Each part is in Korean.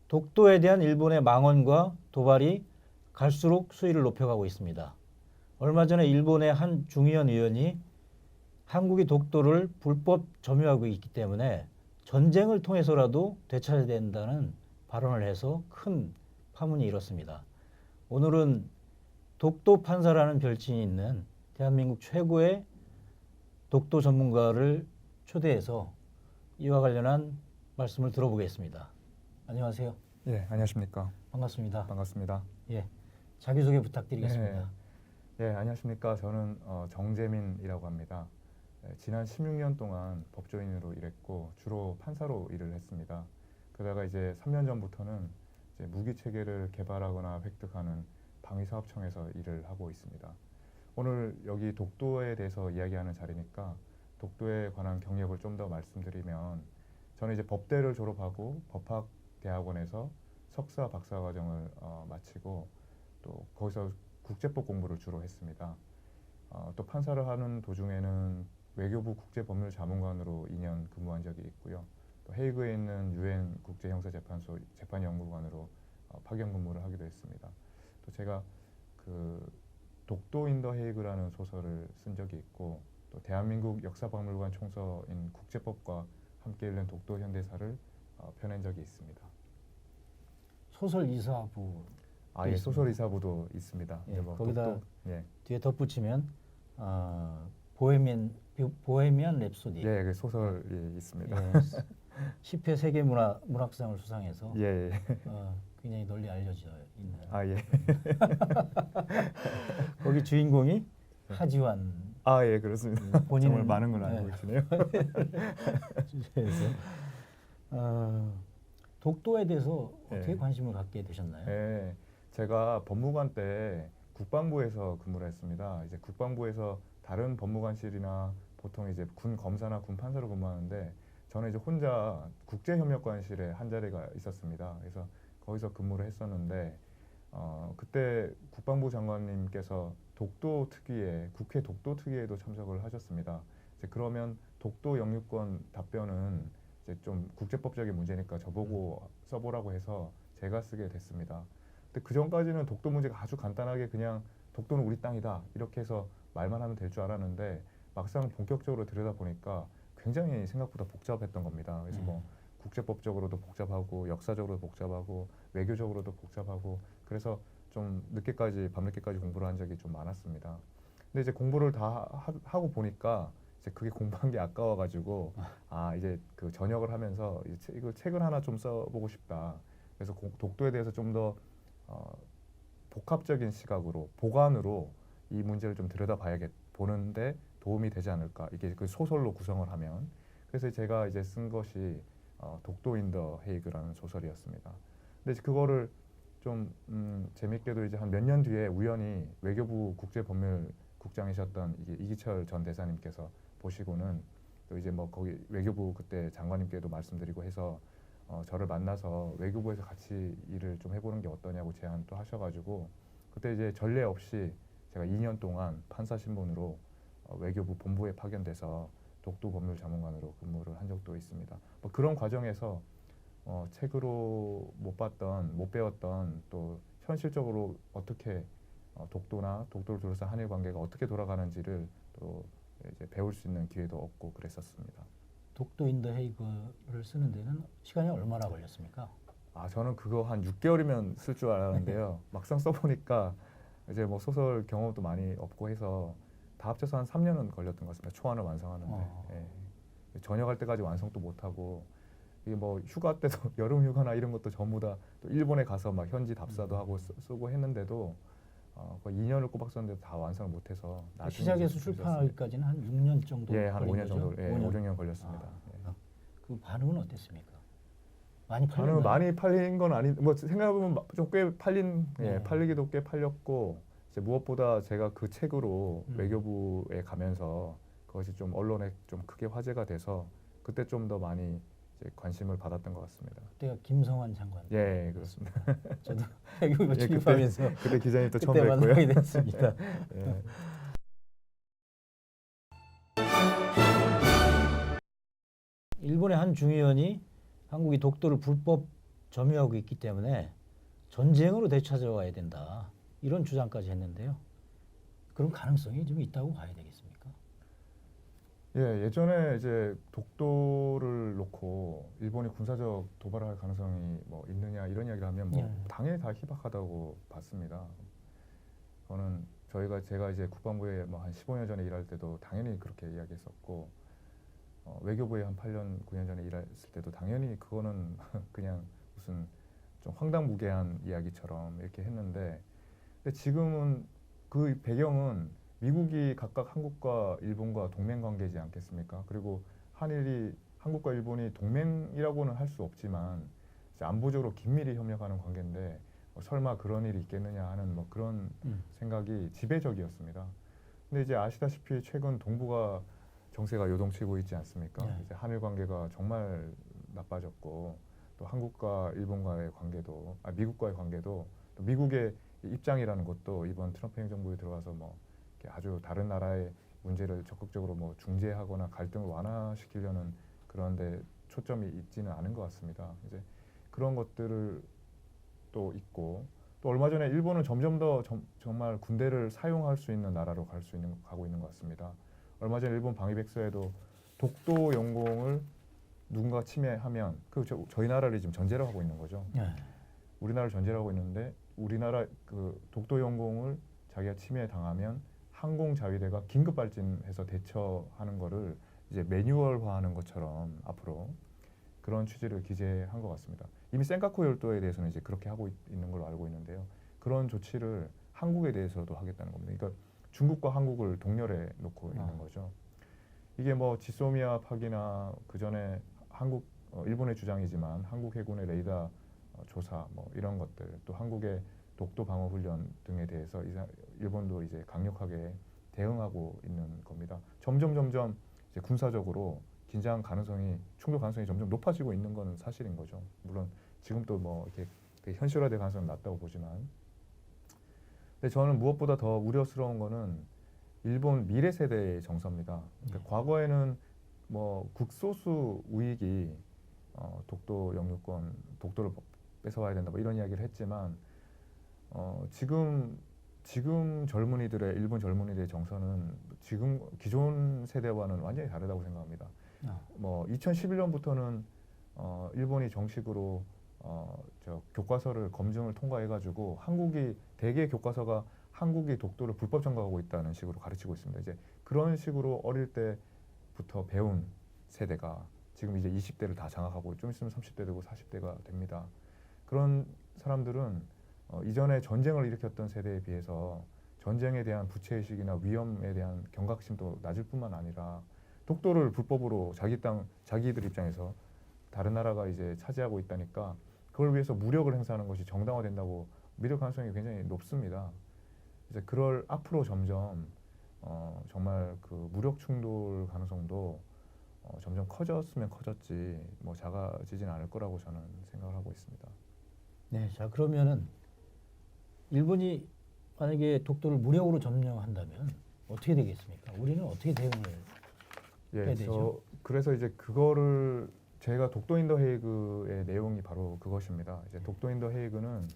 독도에 대한 일본의 망언과 도발이 갈수록 수위를 높여가고 있습니다. 얼마 전에 일본의 한 중의원 의원이 한국이 독도를 불법 점유하고 있기 때문에 전쟁을 통해서라도 되찾아야 된다는 발언을 해서 큰 파문이 일었습니다. 오늘은 독도 판사라는 별칭이 있는 대한민국 최고의 독도 전문가를 초대해서 이와 관련한 말씀을 들어보겠습니다. 안녕하세요. 예, 안녕하십니까. 반갑습니다. 반갑습니다. 예, 자기소개 부탁드리겠습니다. 예, 안녕하십니까. 저는 정재민이라고 합니다. 지난 16년 동안 법조인으로 일했고 주로 판사로 일을 했습니다. 그러다가 이제 3년 전부터는 이제 무기 체계를 개발하거나 획득하는 방위사업청에서 일을 하고 있습니다. 오늘 여기 독도에 대해서 이야기하는 자리니까 독도에 관한 경력을 좀 더 말씀드리면 저는 이제 법대를 졸업하고 법학대학원에서 석사 박사 과정을 마치고 또 거기서 국제법 공부를 주로 했습니다. 또 판사를 하는 도중에는 외교부 국제법률자문관으로 2년 근무한 적이 있고요. 또 헤이그에 있는 유엔 국제형사재판소 재판연구관으로 파견 근무를 하기도 했습니다. 또 제가 그 독도 인 더 헤이그라는 소설을 쓴 적이 있고 또 대한민국 역사박물관 총서인 국제법과 함께 읽는 독도 현대사를 펴낸 적이 있습니다. 소설 이사부. 예, 소설 이사부도 있습니다. 예, 뭐 거기다 독도, 예. 뒤에 덧붙이면 보헤미안 랩소디. 예, 그 소설이 있습니다. 예, 10회 세계 문학상을 수상해서 예, 예. 굉장히 널리 알려져 있는. 예. 거기 주인공이 하지완. 예, 그렇습니다. 정말 많은 걸 알고 계시네요. 주제에서 독도에 대해서 어떻게 예. 관심을 갖게 되셨나요? 예, 제가 법무관 때 국방부에서 근무를 했습니다. 이제 국방부에서 다른 법무관실이나 보통 이제 군 검사나 군 판사로 근무하는데 저는 이제 혼자 국제협력관실에 한 자리가 있었습니다. 그래서 거기서 근무를 했었는데 그때 국방부 장관님께서 독도 특위에 국회 독도 특위에도 참석을 하셨습니다. 이제 그러면 독도 영유권 답변은 이제 좀 국제법적인 문제니까 저보고 써보라고 해서 제가 쓰게 됐습니다. 근데 그 전까지는 독도 문제가 아주 간단하게 그냥 독도는 우리 땅이다 이렇게 해서 말만 하면 될 줄 알았는데 막상 본격적으로 들여다보니까 굉장히 생각보다 복잡했던 겁니다. 그래서 뭐 국제법적으로도 복잡하고 역사적으로도 복잡하고 외교적으로도 복잡하고 그래서 좀 밤늦게까지 공부를 한 적이 좀 많았습니다. 근데 이제 공부를 다 하고 보니까 이제 그게 공부한 게 아까워가지고 이제 그 전역을 하면서 이걸 책을 하나 좀 써보고 싶다. 그래서 독도에 대해서 좀 더 복합적인 시각으로 보관으로 이 문제를 좀 보는데 도움이 되지 않을까. 이게 그 소설로 구성을 하면. 그래서 제가 이제 쓴 것이 독도 인 더 헤이그라는 소설이었습니다. 근데 이제 그거를 좀 재밌게도 이제 한 몇 년 뒤에 우연히 외교부 국제법률국장이셨던 이기철 전 대사님께서 보시고는 또 이제 뭐 거기 외교부 그때 장관님께도 말씀드리고 해서 저를 만나서 외교부에서 같이 일을 좀 해보는 게 어떠냐고 제안도 하셔가지고 그때 이제 전례 없이 제가 2년 동안 판사 신분으로 외교부 본부에 파견돼서 독도 법률자문관으로 근무를 한 적도 있습니다. 뭐 그런 과정에서 책으로 못 배웠던 또 현실적으로 어떻게 독도나 독도를 둘러싼 한일 관계가 어떻게 돌아가는지를 또 이제 배울 수 있는 기회도 얻고 그랬었습니다. 독도 인 더 헤이그를 쓰는 데는 시간이 얼마나 걸렸습니까? 저는 그거 한 6개월이면 쓸 줄 알았는데요. 막상 써보니까 이제 뭐 소설 경험도 많이 없고 해서 다 합쳐서 한 3년은 걸렸던 것 같습니다. 초안을 완성하는데. 예. 전역할 때까지 완성도 못하고 이게 뭐 휴가 때도 여름 휴가나 이런 것도 전부 다 또 일본에 가서 막 현지 답사도 하고 쓰고 했는데도 거의 2년을 꼬박 썼는데 다 완성을 못해서 시작해서 출판하기까지는 한 6년 정도 예, 한 5년 정도, 5년. 5년 걸렸습니다. 그 반응은 어땠습니까? 많이 반응 팔렸나요? 많이 팔린 건 뭐 생각해보면 좀 꽤 팔린, 네. 팔리기도 꽤 팔렸고 이제 무엇보다 제가 그 책으로 외교부에 가면서 그것이 좀 언론에 좀 크게 화제가 돼서 그때 좀 더 많이 이제 관심을 받았던 것 같습니다. 그때가 김성환 장관. 예, 그렇습니다. 저도 외교부 출입하면서 그때 기자님도 처음 그때 뵙고요. 만나게 됐습니다. 예. 일본의 한 중의원이 한국이 독도를 불법 점유하고 있기 때문에 전쟁으로 되찾아와야 된다. 이런 주장까지 했는데요. 그런 가능성이 좀 있다고 봐야 되겠습니까? 예, 예전에 이제 독도를 놓고 일본이 군사적 도발을 할 가능성이 뭐 있느냐 이런 이야기를 하면 뭐 예. 당연히 다 희박하다고 봤습니다. 저는 제가 이제 국방부에 뭐 한 15년 전에 일할 때도 당연히 그렇게 이야기했었고 외교부에 한 8년 9년 전에 일했을 때도 당연히 그거는 그냥 무슨 좀 황당무계한 이야기처럼 이렇게 했는데 근데 지금은 그 배경은 미국이 각각 한국과 일본과 동맹 관계지 않겠습니까? 그리고 한국과 일본이 동맹이라고는 할 수 없지만 이제 안보적으로 긴밀히 협력하는 관계인데 설마 그런 일이 있겠느냐 하는 뭐 그런 생각이 지배적이었습니다. 근데 이제 아시다시피 최근 동북아 정세가 요동치고 있지 않습니까? 네. 이제 한일 관계가 정말 나빠졌고 또 한국과 일본과의 관계도 미국과의 관계도 또 미국의 입장이라는 것도 이번 트럼프 행정부에 들어와서 뭐 이렇게 아주 다른 나라의 문제를 적극적으로 뭐 중재하거나 갈등을 완화시키려는 그런데 초점이 있지는 않은 것 같습니다. 이제 그런 것들을 또 있고 또 얼마 전에 일본은 점점 더 정말 군대를 사용할 수 있는 나라로 가고 있는 것 같습니다. 얼마 전에 일본 방위백서에도 독도 영공을 누군가 침해하면 저희 나라를 지금 전제로 하고 있는 거죠. 예. 우리나라를 전제로 하고 있는데 우리나라 그 독도 영공을 자기가 침해 당하면 항공 자위대가 긴급 발진해서 대처하는 거를 이제 매뉴얼화하는 것처럼 앞으로 그런 취지를 기재한 것 같습니다. 이미 센카쿠 열도에 대해서는 이제 그렇게 하고 있는 걸로 알고 있는데요. 그런 조치를 한국에 대해서도 하겠다는 겁니다. 그러니까 중국과 한국을 동렬해 놓고 있는 거죠. 이게 뭐 지소미아 파기나 그 전에 일본의 주장이지만 한국 해군의 레이더 조사 뭐 이런 것들 또 한국의 독도 방어 훈련 등에 대해서 일본도 이제 강력하게 대응하고 있는 겁니다. 점점 이제 군사적으로 충돌 가능성이 점점 높아지고 있는 건 사실인 거죠. 물론 지금도 뭐 이렇게 현실화될 가능성은 낮다고 보지만, 근데 저는 무엇보다 더 우려스러운 거는 일본 미래 세대의 정서입니다. 그러니까 과거에는 뭐 극소수 우익이 독도 영유권, 독도를 뺏어와야 된다 뭐 이런 이야기를 했지만 지금 일본 젊은이들의 정서는 지금 기존 세대와는 완전히 다르다고 생각합니다. 뭐 2011년부터는 일본이 정식으로 교과서를 검증을 통과해가지고 대개 교과서가 한국이 독도를 불법 점거하고 있다는 식으로 가르치고 있습니다. 이제 그런 식으로 어릴 때부터 배운 세대가 지금 이제 20대를 다 장악하고 좀 있으면 30대 되고 40대가 됩니다. 그런 사람들은 이전에 전쟁을 일으켰던 세대에 비해서 전쟁에 대한 부채의식이나 위험에 대한 경각심도 낮을 뿐만 아니라 독도를 불법으로 자기들 입장에서 다른 나라가 이제 차지하고 있다니까 그걸 위해서 무력을 행사하는 것이 정당화된다고 믿을 가능성이 굉장히 높습니다. 이제 앞으로 점점 정말 그 무력 충돌 가능성도 점점 커졌으면 커졌지 뭐 작아지진 않을 거라고 저는 생각을 하고 있습니다. 네, 자 그러면은 일본이 만약에 독도를 무력으로 점령한다면 어떻게 되겠습니까? 우리는 어떻게 대응을 해야 되죠? 그래서 이제 제가 독도 인더 헤이그의 내용이 바로 그것입니다. 이제 독도 인더 헤이그는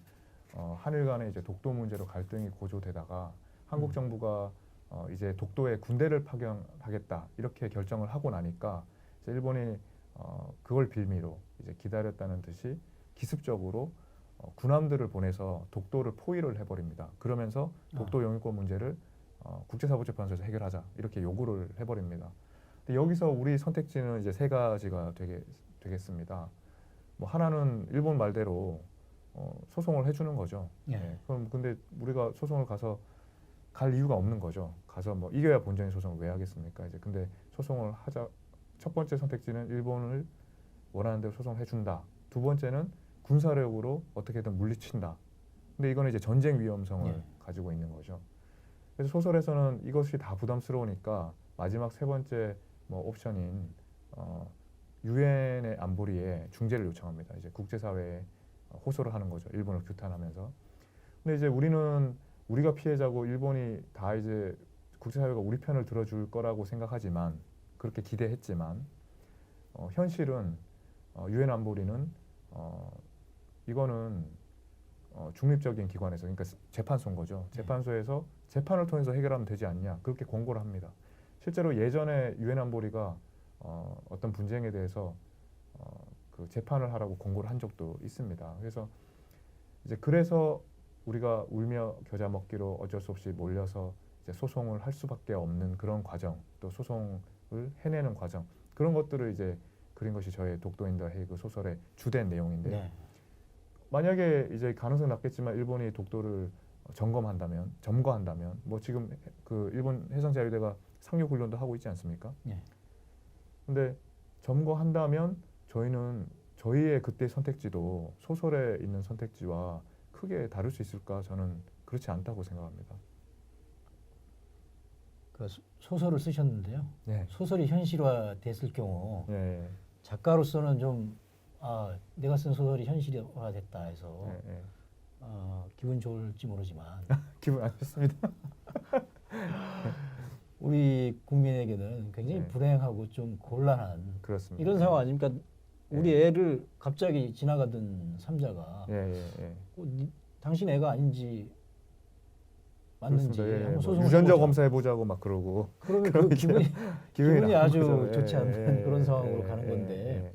한일 간에 이제 독도 문제로 갈등이 고조되다가 한국 정부가 이제 독도에 군대를 파견하겠다 이렇게 결정을 하고 나니까 이제 일본이 그걸 빌미로 이제 기다렸다는 듯이 기습적으로 군함들을 보내서 독도를 포위를 해버립니다. 그러면서 독도 영유권 문제를 국제사법재판소에서 해결하자 이렇게 요구를 해버립니다. 근데 여기서 우리 선택지는 이제 세 가지가 되겠습니다. 뭐 하나는 일본 말대로 소송을 해주는 거죠. 예. 네. 그럼 근데 우리가 소송을 갈 이유가 없는 거죠. 가서 뭐 이겨야 본전의 소송을 왜 하겠습니까? 이제 근데 소송을 하자. 첫 번째 선택지는 일본을 원하는 대로 소송을 해준다. 두 번째는 군사력으로 어떻게든 물리친다. 근데 이거는 이제 전쟁 위험성을 가지고 있는 거죠. 그래서 소설에서는 이것이 다 부담스러우니까 마지막 세 번째 뭐 옵션인 유엔의 안보리에 중재를 요청합니다. 이제 국제사회에 호소를 하는 거죠. 일본을 규탄하면서. 근데 이제 우리가 피해자고 일본이 다 이제 국제사회가 우리 편을 들어줄 거라고 생각하지만 그렇게 기대했지만 현실은 유엔 안보리는 이거는 중립적인 기관에서, 그러니까 재판소인 거죠. 재판소에서 재판을 통해서 해결하면 되지 않냐, 그렇게 권고를 합니다. 실제로 예전에 유엔 안보리가 어떤 분쟁에 대해서 그 재판을 하라고 권고를 한 적도 있습니다. 그래서 우리가 울며 겨자 먹기로 어쩔 수 없이 몰려서 이제 소송을 할 수밖에 없는 그런 과정, 또 소송을 해내는 과정, 그런 것들을 이제 그린 것이 저의 독도 인 더 헤이그 소설의 주된 내용인데, 네. 만약에 이제 가능성이 낮겠지만 일본이 독도를 점거한다면 뭐 지금 그 일본 해상자유대가 상륙 훈련도 하고 있지 않습니까? 네. 근데 점거한다면 저희는 저희의 그때 선택지도 소설에 있는 선택지와 크게 다를 수 있을까? 저는 그렇지 않다고 생각합니다. 그 소설을 쓰셨는데요. 예. 소설이 현실화됐을 경우 예. 작가로서는 좀 내가 쓴 소설이 현실화됐다 해서 예. 예. 기분 좋을지 모르지만 기분 안 좋습니다. 우리 국민에게는 굉장히 네. 불행하고 좀 곤란한 그렇습니다. 이런 상황 아닙니까? 우리 예. 애를 갑자기 지나가던 삼자가 예. 당신 애가 아닌지 맞는지 그렇습니다. 예. 한번 뭐 소송을 유전자 해보자. 검사해 보자고 막 그러고 그러면 그 기분이 나쁜 아주 거죠. 좋지 않은 그런 상황으로 가는 예. 건데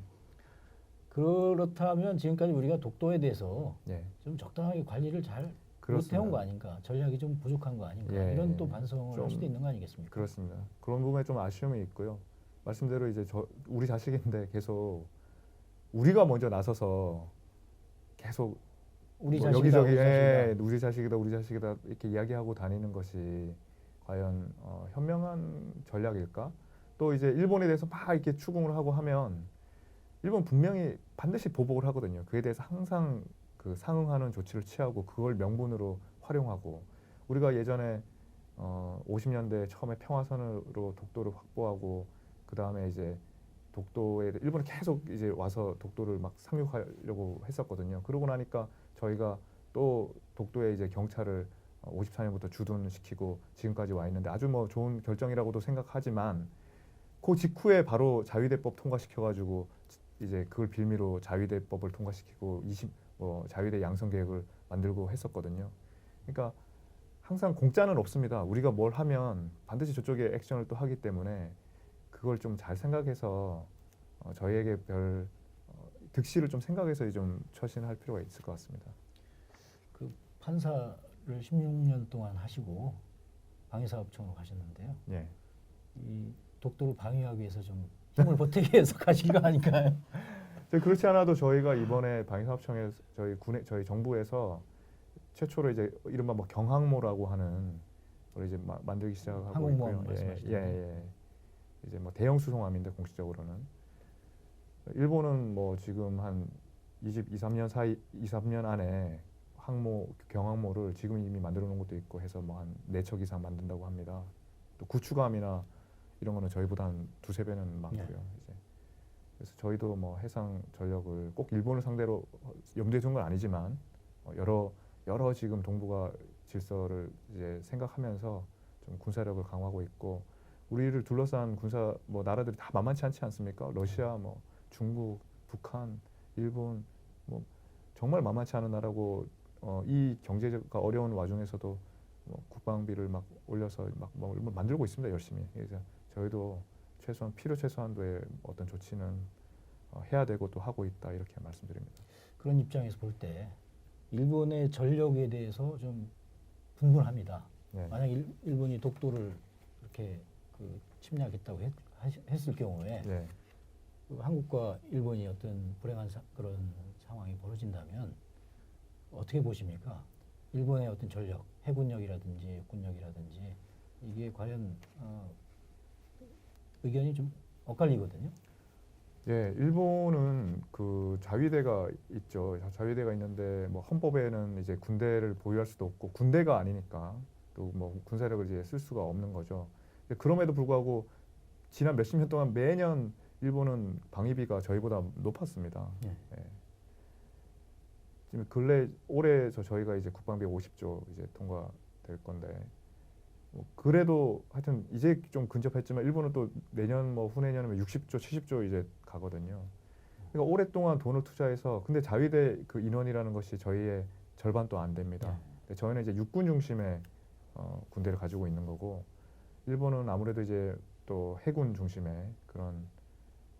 그렇다면 지금까지 우리가 독도에 대해서 예. 좀 적당하게 관리를 잘 그렇습니다. 못해온 거 아닌가, 전략이 좀 부족한 거 아닌가, 예. 이런 또 반성을 좀 할 수도 있는 거 아니겠습니까? 그렇습니다. 그런 부분에 좀 아쉬움이 있고요. 말씀대로 이제 우리 자식인데 계속 우리가 먼저 나서서 계속 우리 뭐 자식이다, 여기저기 우리 자식이다. 우리 자식이다 이렇게 이야기하고 다니는 것이 과연 현명한 전략일까? 또 이제 일본에 대해서 막 이렇게 추궁을 하고 하면 일본 분명히 반드시 보복을 하거든요. 그에 대해서 항상 그 상응하는 조치를 취하고 그걸 명분으로 활용하고, 우리가 예전에 50년대 처음에 평화선으로 독도를 확보하고 그 다음에 이제 독도에 일본이 계속 이제 와서 독도를 막 상륙하려고 했었거든요. 그러고 나니까 저희가 또 독도에 이제 경찰을 54년부터 주둔시키고 지금까지 와 있는데 아주 뭐 좋은 결정이라고도 생각하지만 그 직후에 바로 자위대법 통과시켜가지고 이제 그걸 빌미로 자위대법을 통과시키고 자위대 양성 계획을 만들고 했었거든요. 그러니까 항상 공짜는 없습니다. 우리가 뭘 하면 반드시 저쪽에 액션을 또 하기 때문에 그걸 좀 잘 생각해서 저희에게 별 득실을 좀 생각해서 좀 처신할 필요가 있을 것 같습니다. 그 판사를 16년 동안 하시고 방위사업청으로 가셨는데요. 예. 이 독도를 방위하기 위해서 좀 힘을 보태기 위해서 가신 거 아닐까요? 그렇지 않아도 저희가 이번에 방위사업청에 저희 정부에서 최초로 이제 이른바 뭐 경항모라고 하는 걸 이제 만들기 시작하고 항공모함 있고요. 말씀하시는 예. 이제 뭐 대형 수송함인데 공식적으로는 일본은 뭐 지금 한 23년 안에 경항모를 지금 이미 만들어 놓은 것도 있고 해서 뭐 한 4척 이상 만든다고 합니다. 또 구축함이나 이런 거는 저희보다 한 2~3배는 많고요. 이제 그래서 저희도 뭐 해상 전력을 꼭 일본을 상대로 염두에 둔 건 아니지만 여러 지금 동북아 질서를 이제 생각하면서 좀 군사력을 강화하고 있고, 우리를 둘러싼 군사 뭐 나라들이 다 만만치 않지 않습니까? 러시아, 뭐 중국, 북한, 일본, 뭐 정말 만만치 않은 나라고 이 경제가 어려운 와중에서도 뭐 국방비를 막 올려서 막 뭐 만들고 있습니다, 열심히. 그래서 저희도 필요 최소한도의 어떤 조치는 해야 되고 또 하고 있다, 이렇게 말씀드립니다. 그런 입장에서 볼 때 일본의 전력에 대해서 좀 분분합니다. 네. 만약 일본이 독도를 이렇게 침략했다고 했을 경우에 네. 그 한국과 일본이 어떤 불행한 그런 상황이 벌어진다면 어떻게 보십니까? 일본의 어떤 전력, 해군력이라든지 육군력이라든지 이게 과연 의견이 좀 엇갈리거든요. 예, 일본은 그 자위대가 있죠. 자위대가 있는데 뭐 헌법에는 이제 군대를 보유할 수도 없고 군대가 아니니까 또 뭐 군사력을 이제 쓸 수가 없는 거죠. 그럼에도 불구하고 지난 몇십 년 동안 매년 일본은 방위비가 저희보다 높았습니다. 예. 예. 지금 올해 저희가 이제 국방비 50조 이제 통과될 건데 뭐 그래도 하여튼 이제 좀 근접했지만 일본은 또 내년 뭐 후내년이면 60조, 70조 이제 가거든요. 그러니까 오랫동안 돈을 투자해서 근데 자위대 그 인원이라는 것이 저희의 절반도 안 됩니다. 네. 근데 저희는 이제 육군 중심의 군대를 가지고 있는 거고 일본은 아무래도 이제 또 해군 중심의 그런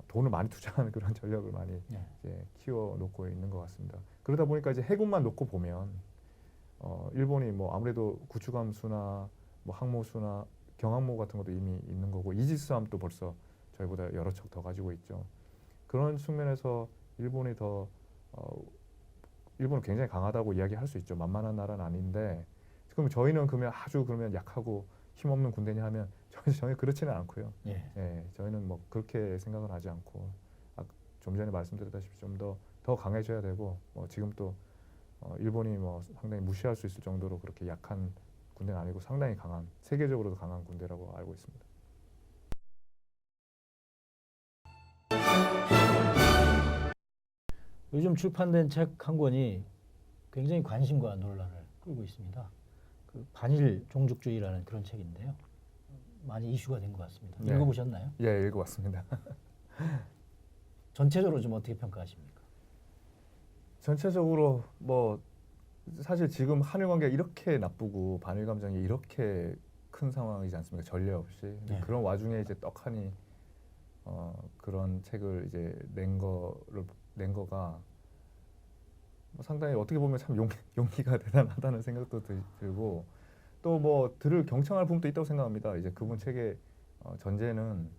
돈을 많이 투자하는 그런 전력을 많이 네. 이제 키워 놓고 있는 것 같습니다. 그러다 보니까 이제 해군만 놓고 보면 일본이 뭐 아무래도 구축함수나 뭐 항모수나 경항모 같은 것도 이미 있는 거고 이지스함도 벌써 저희보다 여러 척 더 가지고 있죠. 그런 측면에서 일본이 더 일본은 굉장히 강하다고 이야기할 수 있죠. 만만한 나라는 아닌데 그럼 저희는 그러면 아주 그러면 약하고 힘없는 군대냐 하면 저는 그렇지는 않고요. 예. 예, 저희는 뭐 그렇게 생각을 하지 않고 좀 전에 말씀드렸다시피 좀 더 강해져야 되고 지금 또 일본이 뭐 상당히 무시할 수 있을 정도로 그렇게 약한 군대는 아니고 상당히 강한 세계적으로도 강한 군대라고 알고 있습니다. 요즘 출판된 책 한 권이 굉장히 관심과 논란을 끌고 있습니다. 그 반일 종족주의라는 그런 책인데요. 많이 이슈가 된 것 같습니다. 네. 읽어보셨나요? 예, 읽어봤습니다. 전체적으로 좀 어떻게 평가하십니까? 전체적으로 뭐 사실 지금 한일 관계가 이렇게 나쁘고 반일 감정이 이렇게 큰 상황이지 않습니까? 전례 없이. 근데 네. 그런 와중에 이제 떡하니 그런 책을 이제 낸 거가 뭐 상당히 어떻게 보면 참 용기가 대단하다는 생각도 들고 또 뭐 들을 경청할 부분도 있다고 생각합니다. 이제 그분 책의 전제는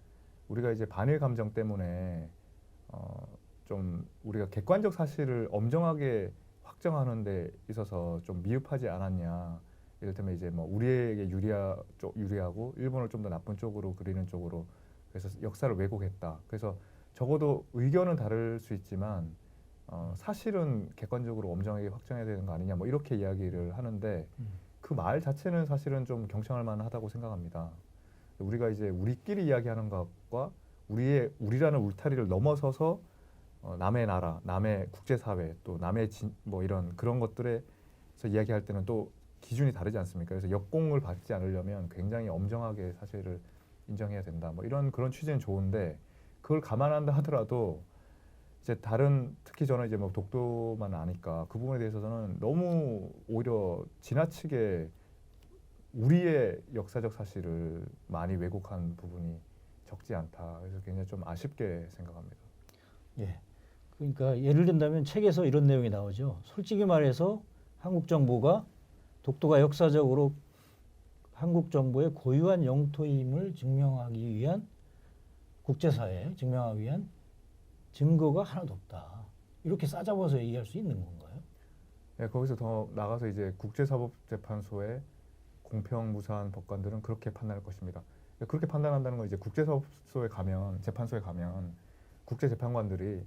우리가 이제 반일 감정 때문에 좀 우리가 객관적 사실을 엄정하게 확정하는 데 있어서 좀 미흡하지 않았냐. 이를테면 이제 뭐 우리에게 유리하고 일본을 좀 더 나쁜 쪽으로 그리는 쪽으로 그래서 역사를 왜곡했다. 그래서 적어도 의견은 다를 수 있지만 사실은 객관적으로 엄정하게 확정해야 되는 거 아니냐. 뭐 이렇게 이야기를 하는데 그 말 자체는 사실은 좀 경청할 만하다고 생각합니다. 우리가 이제 우리끼리 이야기하는 것과 우리라는 울타리를 넘어서서 남의 나라, 남의 국제사회, 또 남의 뭐 이런 그런 것들에서 이야기할 때는 또 기준이 다르지 않습니까? 그래서 역공을 받지 않으려면 굉장히 엄정하게 사실을 인정해야 된다. 뭐 이런 그런 취지는 좋은데 그걸 감안한다 하더라도 이제 특히 저는 이제 뭐 독도만 아니까 그 부분에 대해서는 너무 오히려 지나치게 우리의 역사적 사실을 많이 왜곡한 부분이 적지 않다. 그래서 굉장히 좀 아쉽게 생각합니다. 예. 그러니까 예를 든다면 책에서 이런 내용이 나오죠. 솔직히 말해서 한국 정부가 독도가 역사적으로 한국 정부의 고유한 영토임을 증명하기 위한 국제사회에 증명하기 위한 증거가 하나도 없다. 이렇게 싸잡아서 얘기할 수 있는 건가요? 네, 거기서 더 나가서 이제 국제사법재판소의 공평 무사한 법관들은 그렇게 판단할 것입니다. 그렇게 판단한다는 건 이제 국제사법소에 가면 재판소에 가면 국제재판관들이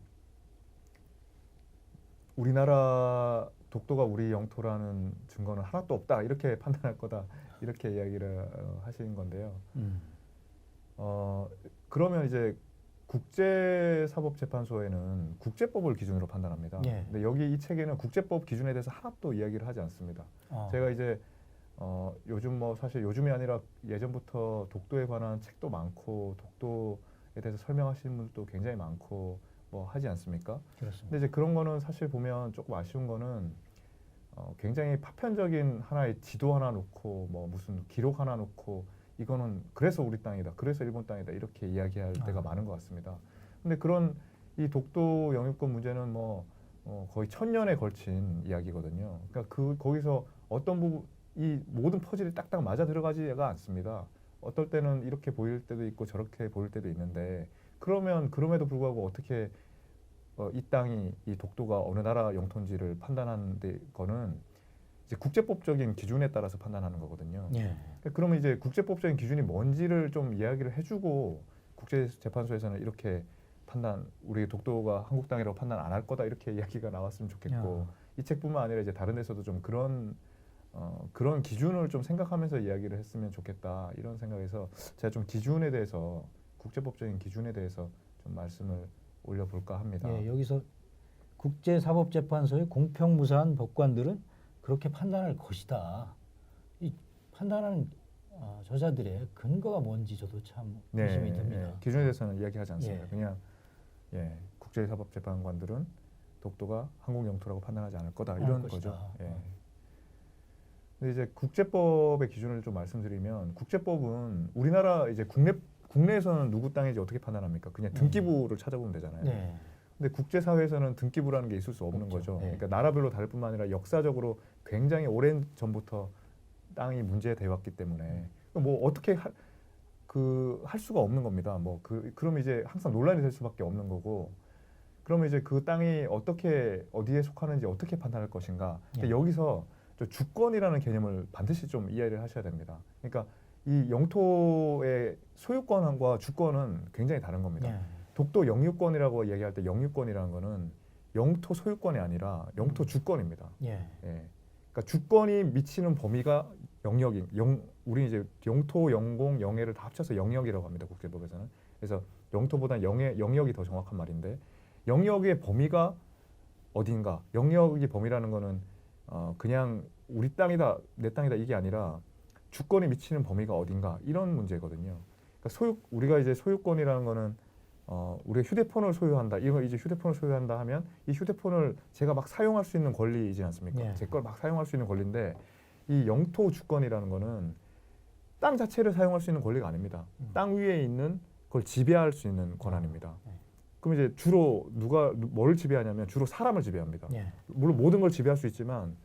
우리나라 독도가 우리 영토라는 증거는 하나도 없다 이렇게 판단할 거다 이렇게 이야기를 하신 건데요. 그러면 이제 국제사법재판소에는 국제법을 기준으로 판단합니다. 예. 근데 여기 이 책에는 국제법 기준에 대해서 하나도 이야기를 하지 않습니다. 제가 이제 요즘 뭐 사실 요즘이 아니라 예전부터 독도에 관한 책도 많고 독도에 대해서 설명하시는 분들도 굉장히 많고 뭐 하지 않습니까? 그렇습니다. 근데 이제 그런 거는 사실 보면 조금 아쉬운 거는 굉장히 파편적인 하나의 지도 하나 놓고 뭐 무슨 기록 하나 놓고 이거는 그래서 우리 땅이다, 그래서 일본 땅이다 이렇게 이야기할 때가 많은 것 같습니다. 근데 그런 이 독도 영유권 문제는 뭐 거의 1000년에 걸친 이야기거든요. 그러니까 거기서 어떤 부분 이 모든 퍼즐이 딱딱 맞아 들어가지가 않습니다. 어떨 때는 이렇게 보일 때도 있고 저렇게 보일 때도 있는데 그러면 그럼에도 불구하고 어떻게 이 땅이 이 독도가 어느 나라 영토인지를 판단하는 거는 이제 국제법적인 기준에 따라서 판단하는 거거든요. 예. 그러면 이제 국제법적인 기준이 뭔지를 좀 이야기를 해주고 국제재판소에서는 이렇게 우리 독도가 한국 땅이라고 판단 안 할 거다 이렇게 이야기가 나왔으면 좋겠고 이 책뿐만 아니라 이제 다른 데서도 좀 그런 기준을 좀 생각하면서 이야기를 했으면 좋겠다 이런 생각에서 제가 좀 기준에 대해서 국제법적인 기준에 대해서 좀 말씀을 올려볼까 합니다. 예, 여기서 국제사법재판소의 공평무사한 법관들은 그렇게 판단할 것이다. 이 판단하는 저자들의 근거가 뭔지 저도 참 의심이 됩니다. 기준에 대해서는 이야기하지 않습니다. 예. 그냥 예, 국제사법재판관들은 독도가 한국 영토라고 판단하지 않을 거다 않을 이런 것이다. 거죠. 예. 근데 이제 국제법의 기준을 좀 말씀드리면 국제법은 우리나라 이제 국내에서는 누구 땅인지 어떻게 판단합니까? 그냥 등기부를 찾아보면 되잖아요. 네. 근데 국제사회에서는 등기부라는 게 있을 수 없는 없죠. 거죠. 네. 그러니까 나라별로 다를 뿐만 아니라 역사적으로 굉장히 오랜 전부터 땅이 문제되어 왔기 때문에 뭐 어떻게 할 수가 없는 겁니다. 그러면 이제 항상 논란이 될 수밖에 없는 거고, 그러면 이제 그 땅이 어디에 속하는지 어떻게 판단할 것인가. 근데 예. 여기서 저 주권이라는 개념을 반드시 좀 이해를 하셔야 됩니다. 그러니까 이 영토의 소유권과 주권은 굉장히 다른 겁니다. 예. 독도 영유권이라고 얘기할 때 영유권이라는 거는 영토 소유권이 아니라 영토 주권입니다. 예. 예. 그러니까 주권이 미치는 범위가 우리 이제 영토, 영공, 영해를 다 합쳐서 영역이라고 합니다. 국제법에서는. 그래서 영토보다 영역이 더 정확한 말인데, 영역의 범위가 어딘가. 영역의 범위라는 거는 그냥 우리 땅이다, 내 땅이다 이게 아니라 주권이 미치는 범위가 어딘가 이런 문제거든요. 그러니까 우리가 이제 소유권이라는 거는 우리가 휴대폰을 소유한다. 이거 이제 휴대폰을 소유한다 하면 이 휴대폰을 제가 막 사용할 수 있는 권리이지 않습니까? 예. 제 걸 막 사용할 수 있는 권리인데, 이 영토 주권이라는 거는 땅 자체를 사용할 수 있는 권리가 아닙니다. 땅 위에 있는 걸 지배할 수 있는 권한입니다. 그럼 이제 주로 뭘 지배하냐면 주로 사람을 지배합니다. 예. 물론 모든 걸 지배할 수 있지만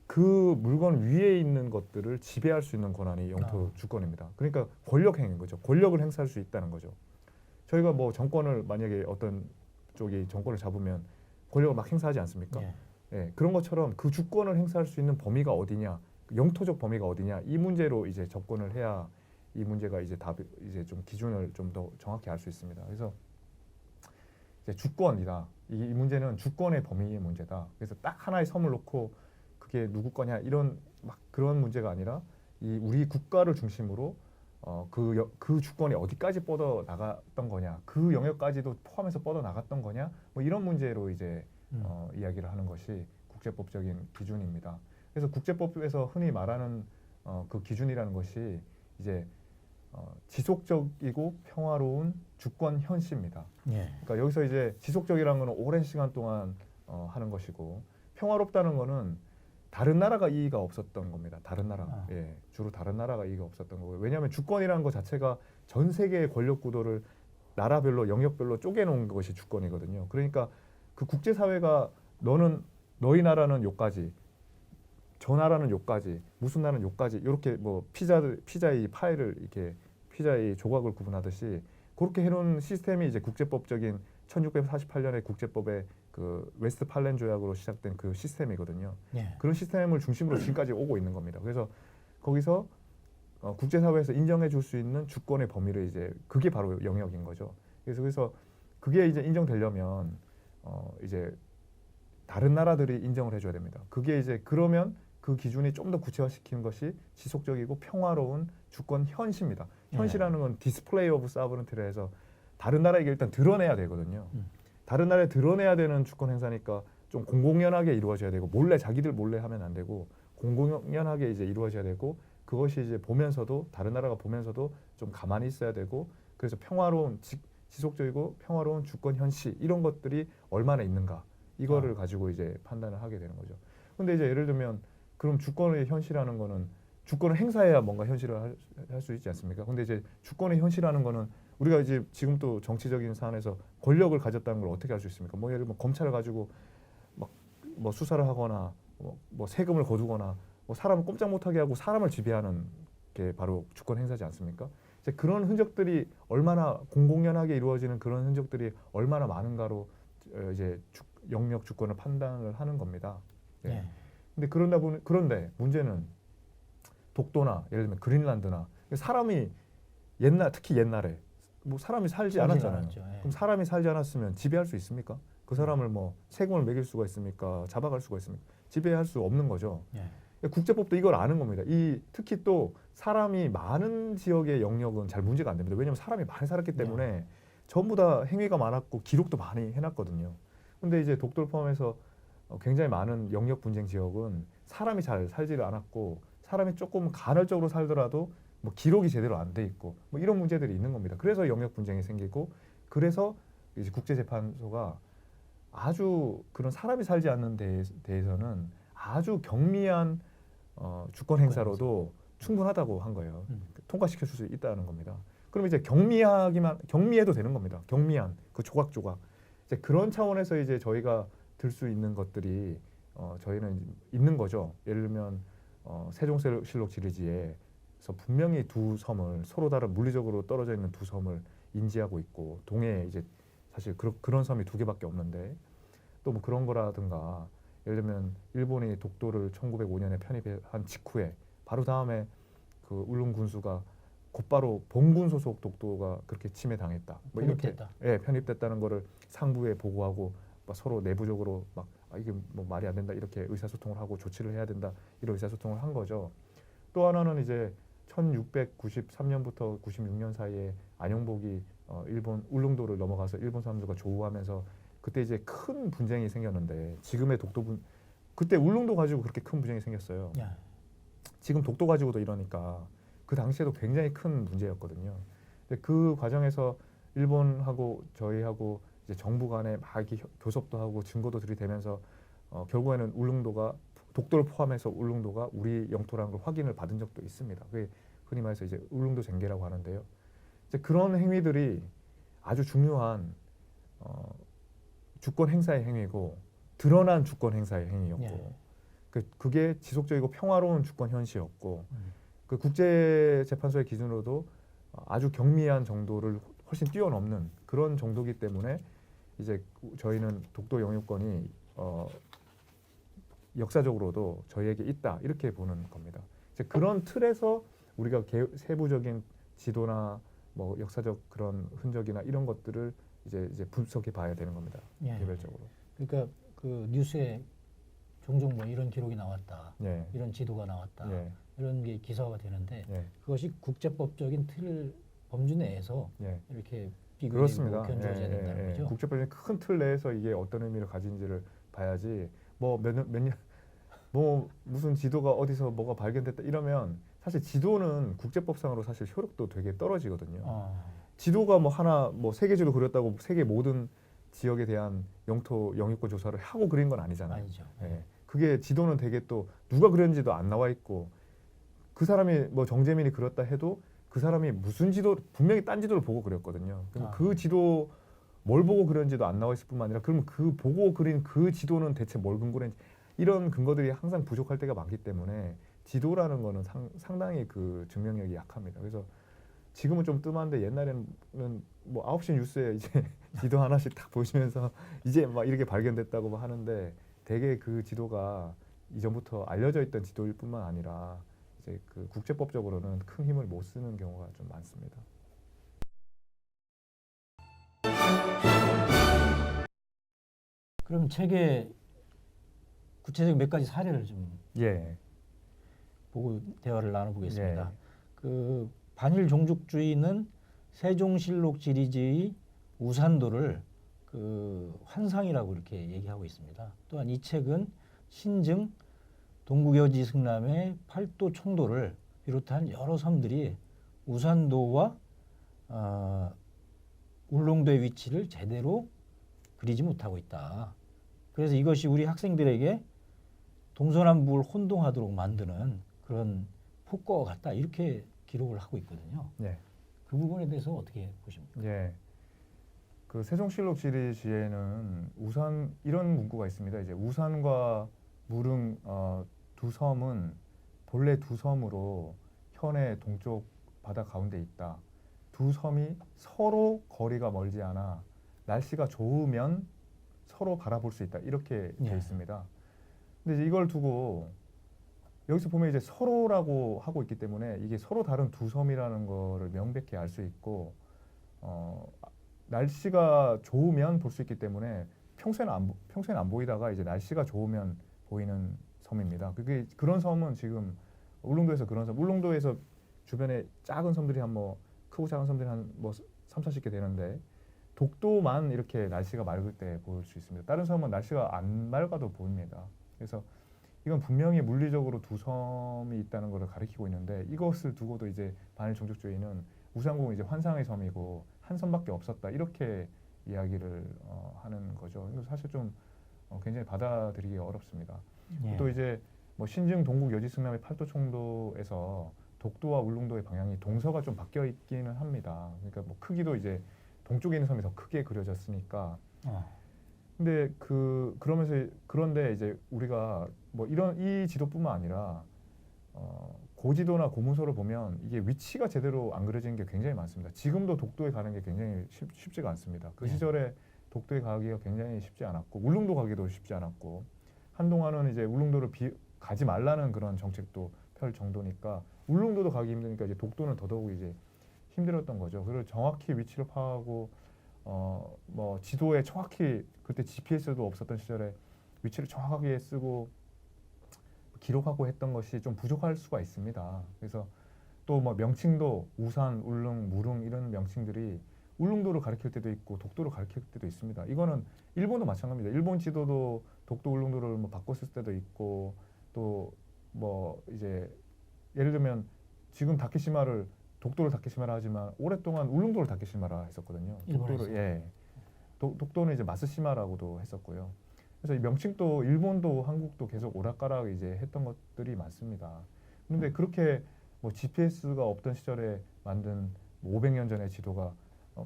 그 물건 위에 있는 것들을 지배할 수 있는 권한이 영토 주권입니다. 그러니까 권력 행위인 거죠. 권력을 행사할 수 있다는 거죠. 저희가 뭐 정권을 만약에 어떤 쪽이 정권을 잡으면 권력을 막 행사하지 않습니까? 예. 예, 그런 것처럼 그 주권을 행사할 수 있는 범위가 어디냐, 영토적 범위가 어디냐, 이 문제로 이제 접근을 해야 이 문제가 이제 이제 좀 기준을 좀 더 정확히 알 수 있습니다. 그래서 이제 주권이다. 이 문제는 주권의 범위의 문제다. 그래서 딱 하나의 섬을 놓고 그게 누구 거냐 이런 막 그런 문제가 아니라 이 우리 국가를 중심으로 그 주권이 어디까지 뻗어 나갔던 거냐, 그 영역까지도 포함해서 뻗어 나갔던 거냐, 뭐 이런 문제로 이제 이야기를 하는 것이 국제법적인 기준입니다. 그래서 국제법에서 흔히 말하는 그 기준이라는 것이 이제 지속적이고 평화로운 주권 현시입니다. 예. 그러니까 여기서 이제 지속적이라는 것은 오랜 시간 동안 하는 것이고, 평화롭다는 것은 다른 나라가 이의가 없었던 겁니다. 다른 나라, 예, 주로 다른 나라가 이의가 없었던 거고요. 왜냐하면 주권이라는 것 자체가 전 세계의 권력 구도를 나라별로 영역별로 쪼개놓은 것이 주권이거든요. 그러니까 그 국제사회가 너희 나라는 요까지, 저 나라는 요까지, 무슨 나라는 요까지 이렇게 뭐 피자의 파일을 이렇게 피자의 조각을 구분하듯이 그렇게 해놓은 시스템이 이제 국제법적인 1648년의 국제법의 그 웨스트팔렌 조약으로 시작된 그 시스템이거든요. 예. 그런 시스템을 중심으로 지금까지 오고 있는 겁니다. 그래서 거기서 국제사회에서 인정해 줄 수 있는 주권의 범위를 이제 그게 바로 영역인 거죠. 그래서 그게 이제 인정되려면 이제 다른 나라들이 인정을 해줘야 됩니다. 그게 이제 그러면 그 기준이 좀 더 구체화시키는 것이 지속적이고 평화로운 주권 현시입니다. 현시라는 건 디스플레이 오브 사버런티라 해서 다른 나라에게 일단 드러내야 되거든요. 다른 나라에 드러내야 되는 주권 행사니까 좀 공공연하게 이루어져야 되고, 자기들 몰래 하면 안 되고 공공연하게 이제 이루어져야 되고, 그것이 이제 다른 나라가 보면서도 좀 가만히 있어야 되고, 그래서 지속적이고 평화로운 주권 현시 이런 것들이 얼마나 있는가, 이거를 가지고 이제 판단을 하게 되는 거죠. 근데 이제 예를 들면 그럼 주권의 현시라는 거는 주권을 행사해야 뭔가 현실을 할 수 있지 않습니까? 근데 이제 주권의 현시라는 거는 우리가 이제 지금 또 정치적인 사안에서 권력을 가졌다는 걸 어떻게 알 수 있습니까? 뭐 예를 들면 검찰을 가지고 뭐 수사를 하거나 뭐 세금을 거두거나 뭐 사람을 꼼짝 못하게 하고 사람을 지배하는 게 바로 주권 행사지 않습니까? 이제 그런 흔적들이 얼마나 공공연하게 이루어지는 그런 흔적들이 얼마나 많은가로 이제 영역 주권을 판단을 하는 겁니다. 예. 예. 근데 그런데 문제는 독도나 예를 들면 그린란드나 사람이 특히 옛날에 뭐 사람이 살지 않았잖아요. 않았죠. 예. 그럼 사람이 살지 않았으면 지배할 수 있습니까? 그 사람을 뭐 세금을 매길 수가 있습니까? 잡아갈 수가 있습니까? 지배할 수 없는 거죠. 예. 국제법도 이걸 아는 겁니다. 특히 또 사람이 많은 지역의 영역은 잘 문제가 안 됩니다. 왜냐하면 사람이 많이 살았기 때문에 전부 다 행위가 많았고 기록도 많이 해놨거든요. 근데 이제 독도를 포함해서 굉장히 많은 영역 분쟁 지역은 사람이 잘 살지를 않았고, 사람이 조금 간헐적으로 살더라도 뭐 기록이 제대로 안 돼 있고 뭐 이런 문제들이 있는 겁니다. 그래서 영역 분쟁이 생기고, 그래서 이제 국제재판소가 아주 그런 사람이 살지 않는 데에서는 아주 경미한 주권 행사로도 충분하다고 한 거예요. 통과시킬 수 있다는 겁니다. 그럼 이제 경미해도 되는 겁니다. 경미한 그 조각조각. 이제 그런 차원에서 이제 저희가 들 수 있는 것들이 저희는 있는 거죠. 예를 들면 세종실록 지리지에서 분명히 두 섬을 서로 다른 물리적으로 떨어져 있는 두 섬을 인지하고 있고 동해에 이제 사실 그런 섬이 두 개밖에 없는데 또 뭐 그런 거라든가 예를 들면 일본이 독도를 1905년에 편입한 직후에 바로 다음에 그 울릉 군수가 곧바로 봉군 소속 독도가 그렇게 침해당했다. 뭐 이렇게 편입됐다는 거를 상부에 보고하고 막 서로 내부적으로 막 이게 뭐 말이 안 된다 이렇게 의사소통을 하고 조치를 해야 된다 이런 의사소통을 한 거죠. 또 하나는 이제 1693년부터 96년 사이에 안용복이 일본 울릉도를 넘어가서 일본 사람들과 조우하면서 그때 이제 큰 분쟁이 생겼는데 지금의 그때 울릉도 가지고 그렇게 큰 분쟁이 생겼어요. 지금 독도 가지고도 이러니까 그 당시에도 굉장히 큰 문제였거든요. 근데 그 과정에서 일본하고 저희하고 이제 정부 간에 막 이렇게 교섭도 하고 증거도 들이대면서 결국에는 독도를 포함해서 울릉도가 우리 영토라는 걸 확인을 받은 적도 있습니다. 그게 흔히 말해서 이제 울릉도 쟁계라고 하는데요. 이제 그런 행위들이 아주 중요한 주권 행사의 행위고 드러난 주권 행사의 행위였고 그게 지속적이고 평화로운 주권 현시였고 그 국제재판소의 기준으로도 아주 경미한 정도를 훨씬 뛰어넘는 그런 정도기 때문에 이제 저희는 독도 영유권이 역사적으로도 저희에게 있다 이렇게 보는 겁니다. 이제 그런 틀에서 우리가 세부적인 지도나 뭐 역사적 그런 흔적이나 이런 것들을 이제 분석해 봐야 되는 겁니다. 개별적으로. 그러니까 그 뉴스에 종종 뭐 이런 기록이 나왔다, 이런 지도가 나왔다, 이런 게 기사화가 되는데 그것이 국제법적인 틀 범주 내에서 이렇게 비교되고 견주어져야 된다는 거죠. 국제법적인 큰 틀 내에서 이게 어떤 의미를 가진지를 봐야지 뭐 무슨 지도가 어디서 뭐가 발견됐다 이러면 사실 지도는 국제법상으로 사실 효력도 되게 떨어지거든요. 지도가 뭐 세계 지도 그렸다고 세계 모든 지역에 대한 영토 영유권 조사를 하고 그린 건 아니잖아요. 아니죠. 그게 지도는 되게 또 누가 그렸는지도 안 나와 있고 그 사람이 뭐 정재민이 그렸다 해도 그 사람이 무슨 분명히 딴 지도를 보고 그렸거든요. 그럼 그 지도 뭘 보고 그렸는지도 안 나와 있을 뿐만 아니라 그러면 그 보고 그린 그 지도는 대체 뭘 근거로 했는지 이런 근거들이 항상 부족할 때가 많기 때문에 지도라는 거는 상당히 그 증명력이 약합니다. 그래서 지금은 좀 뜸한데 옛날에는 뭐 9시 뉴스에 이제 지도 하나씩 딱 보시면서 이제 막 이렇게 발견됐다고 하는데 대개 그 지도가 이전부터 알려져 있던 지도일 뿐만 아니라 이제 그 국제법적으로는 큰 힘을 못 쓰는 경우가 좀 많습니다. 그럼 책에 구체적인 몇 가지 사례를 좀 보고 대화를 나눠보겠습니다. 그 반일 종족주의는 세종실록 지리지의 우산도를 그 환상이라고 이렇게 얘기하고 있습니다. 또한 이 책은 신증, 동국여지 승남의 팔도 총도를 비롯한 여러 섬들이 우산도와 울릉도의 위치를 제대로 그리지 못하고 있다. 그래서 이것이 우리 학생들에게 동서남북을 혼동하도록 만드는 그런 폭거와 같다. 이렇게 기록을 하고 있거든요. 그 부분에 대해서 어떻게 보십니까? 그 세종실록 지리지에는 이런 문구가 있습니다. 이제 우산과 무릉 두 섬은 본래 두 섬으로 현해 동쪽 바다 가운데 있다. 두 섬이 서로 거리가 멀지 않아 날씨가 좋으면 서로 바라볼 수 있다. 이렇게 되어 있습니다. 근데 이제 이걸 두고 여기서 보면 이제 서로라고 하고 있기 때문에 이게 서로 다른 두 섬이라는 거를 명백히 알 수 있고 날씨가 좋으면 볼 수 있기 때문에 평소에는 안 보이다가 이제 날씨가 좋으면 보이는 섬입니다. 그런 섬은 지금 울릉도에서 울릉도에서 주변에 작은 섬들이 크고 작은 섬들이 한 3, 40개 되는데 독도만 이렇게 날씨가 맑을 때 볼 수 있습니다. 다른 섬은 날씨가 안 맑아도 보입니다. 그래서 이건 분명히 물리적으로 두 섬이 있다는 것을 가리키고 있는데 이것을 두고도 이제 반일 종족주의는 우산공은 이제 환상의 섬이고 한 섬밖에 없었다 이렇게 이야기를 하는 거죠. 이거 사실 좀 굉장히 받아들이기 어렵습니다. 예. 또 이제 뭐 신증, 동국, 여지, 승남의 팔도 총도에서 독도와 울릉도의 방향이 동서가 좀 바뀌어 있기는 합니다. 그러니까 뭐 크기도 이제 동쪽에 있는 섬이 더 크게 그려졌으니까. 근데 그런데 이제 우리가 뭐 이런 이 지도뿐만 아니라 고지도나 고문서를 보면 이게 위치가 제대로 안 그려진 게 굉장히 많습니다. 지금도 독도에 가는 게 굉장히 쉽지가 않습니다. 그 네. 시절에 독도에 가기가 굉장히 쉽지 않았고 울릉도 가기도 쉽지 않았고 한동안은 이제 울릉도를 가지 말라는 그런 정책도 펼 정도니까 울릉도도 가기 힘드니까 이제 독도는 더더욱 이제 힘들었던 거죠. 그래서 정확히 위치를 파악하고 뭐 지도에 정확히 그때 GPS도 없었던 시절에 위치를 정확하게 쓰고 기록하고 했던 것이 좀 부족할 수가 있습니다. 그래서 또 뭐 명칭도 우산, 울릉, 무릉 이런 명칭들이 울릉도를 가리킬 때도 있고 독도를 가리킬 때도 있습니다. 이거는 일본도 마찬가지입니다. 일본 지도도 독도, 울릉도를 뭐 바꿨을 때도 있고 또 뭐 이제 예를 들면 지금 다케시마를 독도를 다케시마라 하지만 오랫동안 울릉도를 다케시마라 했었거든요. 독도를 예. 독도는 이제 마스시마라고도 했었고요. 그래서 이 명칭도 일본도 한국도 계속 오락가락 이제 했던 것들이 많습니다. 그런데 그렇게 뭐 GPS가 없던 시절에 만든 500년 전의 지도가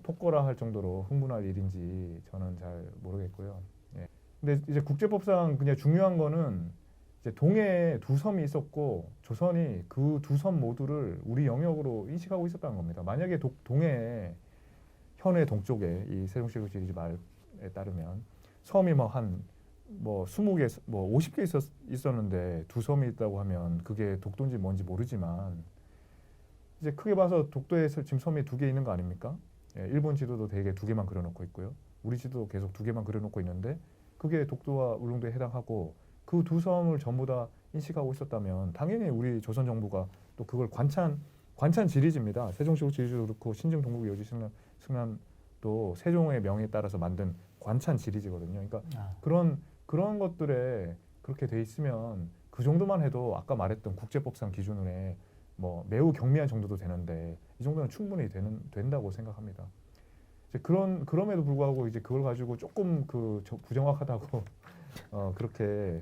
폭거라 할 정도로 흥분할 일인지 저는 잘 모르겠고요. 예. 근데 이제 국제법상 그냥 중요한 거는 이제 동해에 두 섬이 있었고 조선이 그 두 섬 모두를 우리 영역으로 인식하고 있었다는 겁니다. 만약에 동해에 현해 동쪽에 이 세종시국 지리지 말에 따르면 섬이 뭐 한 뭐 20개, 뭐 50개 있었는데 두 섬이 있다고 하면 그게 독도인지 뭔지 모르지만 이제 크게 봐서 독도에 지금 섬이 두 개 있는 거 아닙니까? 예, 일본 지도도 대개 두 개만 그려놓고 있고요. 우리 지도도 계속 두 개만 그려놓고 있는데 그게 독도와 울릉도에 해당하고 그 두 섬을 전부 다 인식하고 있었다면 당연히 우리 조선 정부가 또 그걸 관찬 지리지입니다. 세종시국 지리지도 그렇고 신증, 동국, 여지, 승남도 세종의 명에 따라서 만든 관찬 지리지거든요. 그러니까 그런 것들에 그렇게 돼 있으면 그 정도만 해도 아까 말했던 국제법상 기준으로 뭐 매우 경미한 정도도 되는데 이 정도는 충분히 된다고 생각합니다. 이제 그럼에도 불구하고 이제 그걸 가지고 조금 부정확하다고 그렇게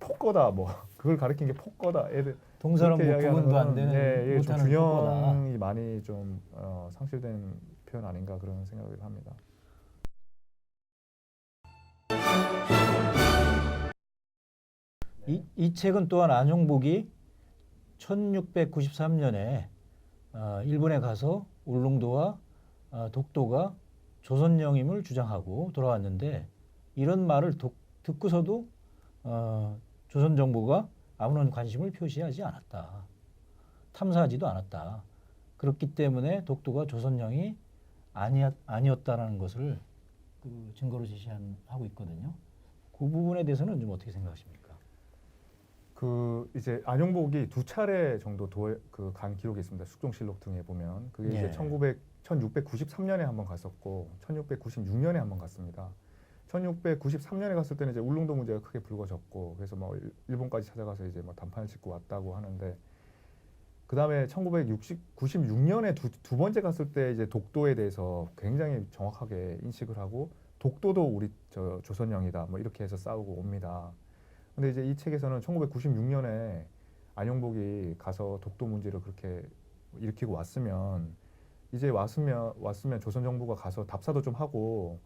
폭거다 뭐 그걸 가리킨 게 폭거다 애들 동사람 그렇게 뭐 이야기하는 구분도 안 건 되는 예, 좀 못하는 폭거다. 균형이 많이 좀 상실된 표현 아닌가 그런 생각을 합니다. 이 책은 또한 안용복이 1693년에 일본에 가서 울릉도와 독도가 조선령임을 주장하고 돌아왔는데 이런 말을 듣고서도 조선 정부가 아무런 관심을 표시하지 않았다. 탐사하지도 않았다. 그렇기 때문에 독도가 조선령이 아니었다라는 것을 그 증거로 제시하고 있거든요. 그 부분에 대해서는 좀 어떻게 생각하십니까? 그 이제 안용복이 두 차례 정도 간 기록이 있습니다. 숙종실록 등에 보면 그게 이제 예. 1693년에 한번 갔었고 1696년에 한번 갔습니다. 1693년에 갔을 때는 이제 울릉도 문제가 크게 불거졌고 그래서 뭐 일본까지 찾아가서 이제 뭐 담판을 짓고 왔다고 하는데 그 다음에 1996년에 두 번째 갔을 때 이제 독도에 대해서 굉장히 정확하게 인식을 하고 독도도 우리 조선령이다 뭐 이렇게 해서 싸우고 옵니다. 근데 이제 이 책에서는 1996년에 안용복이 가서 독도 문제를 그렇게 일으키고 왔으면 조선 정부가 가서 답사도 좀 하고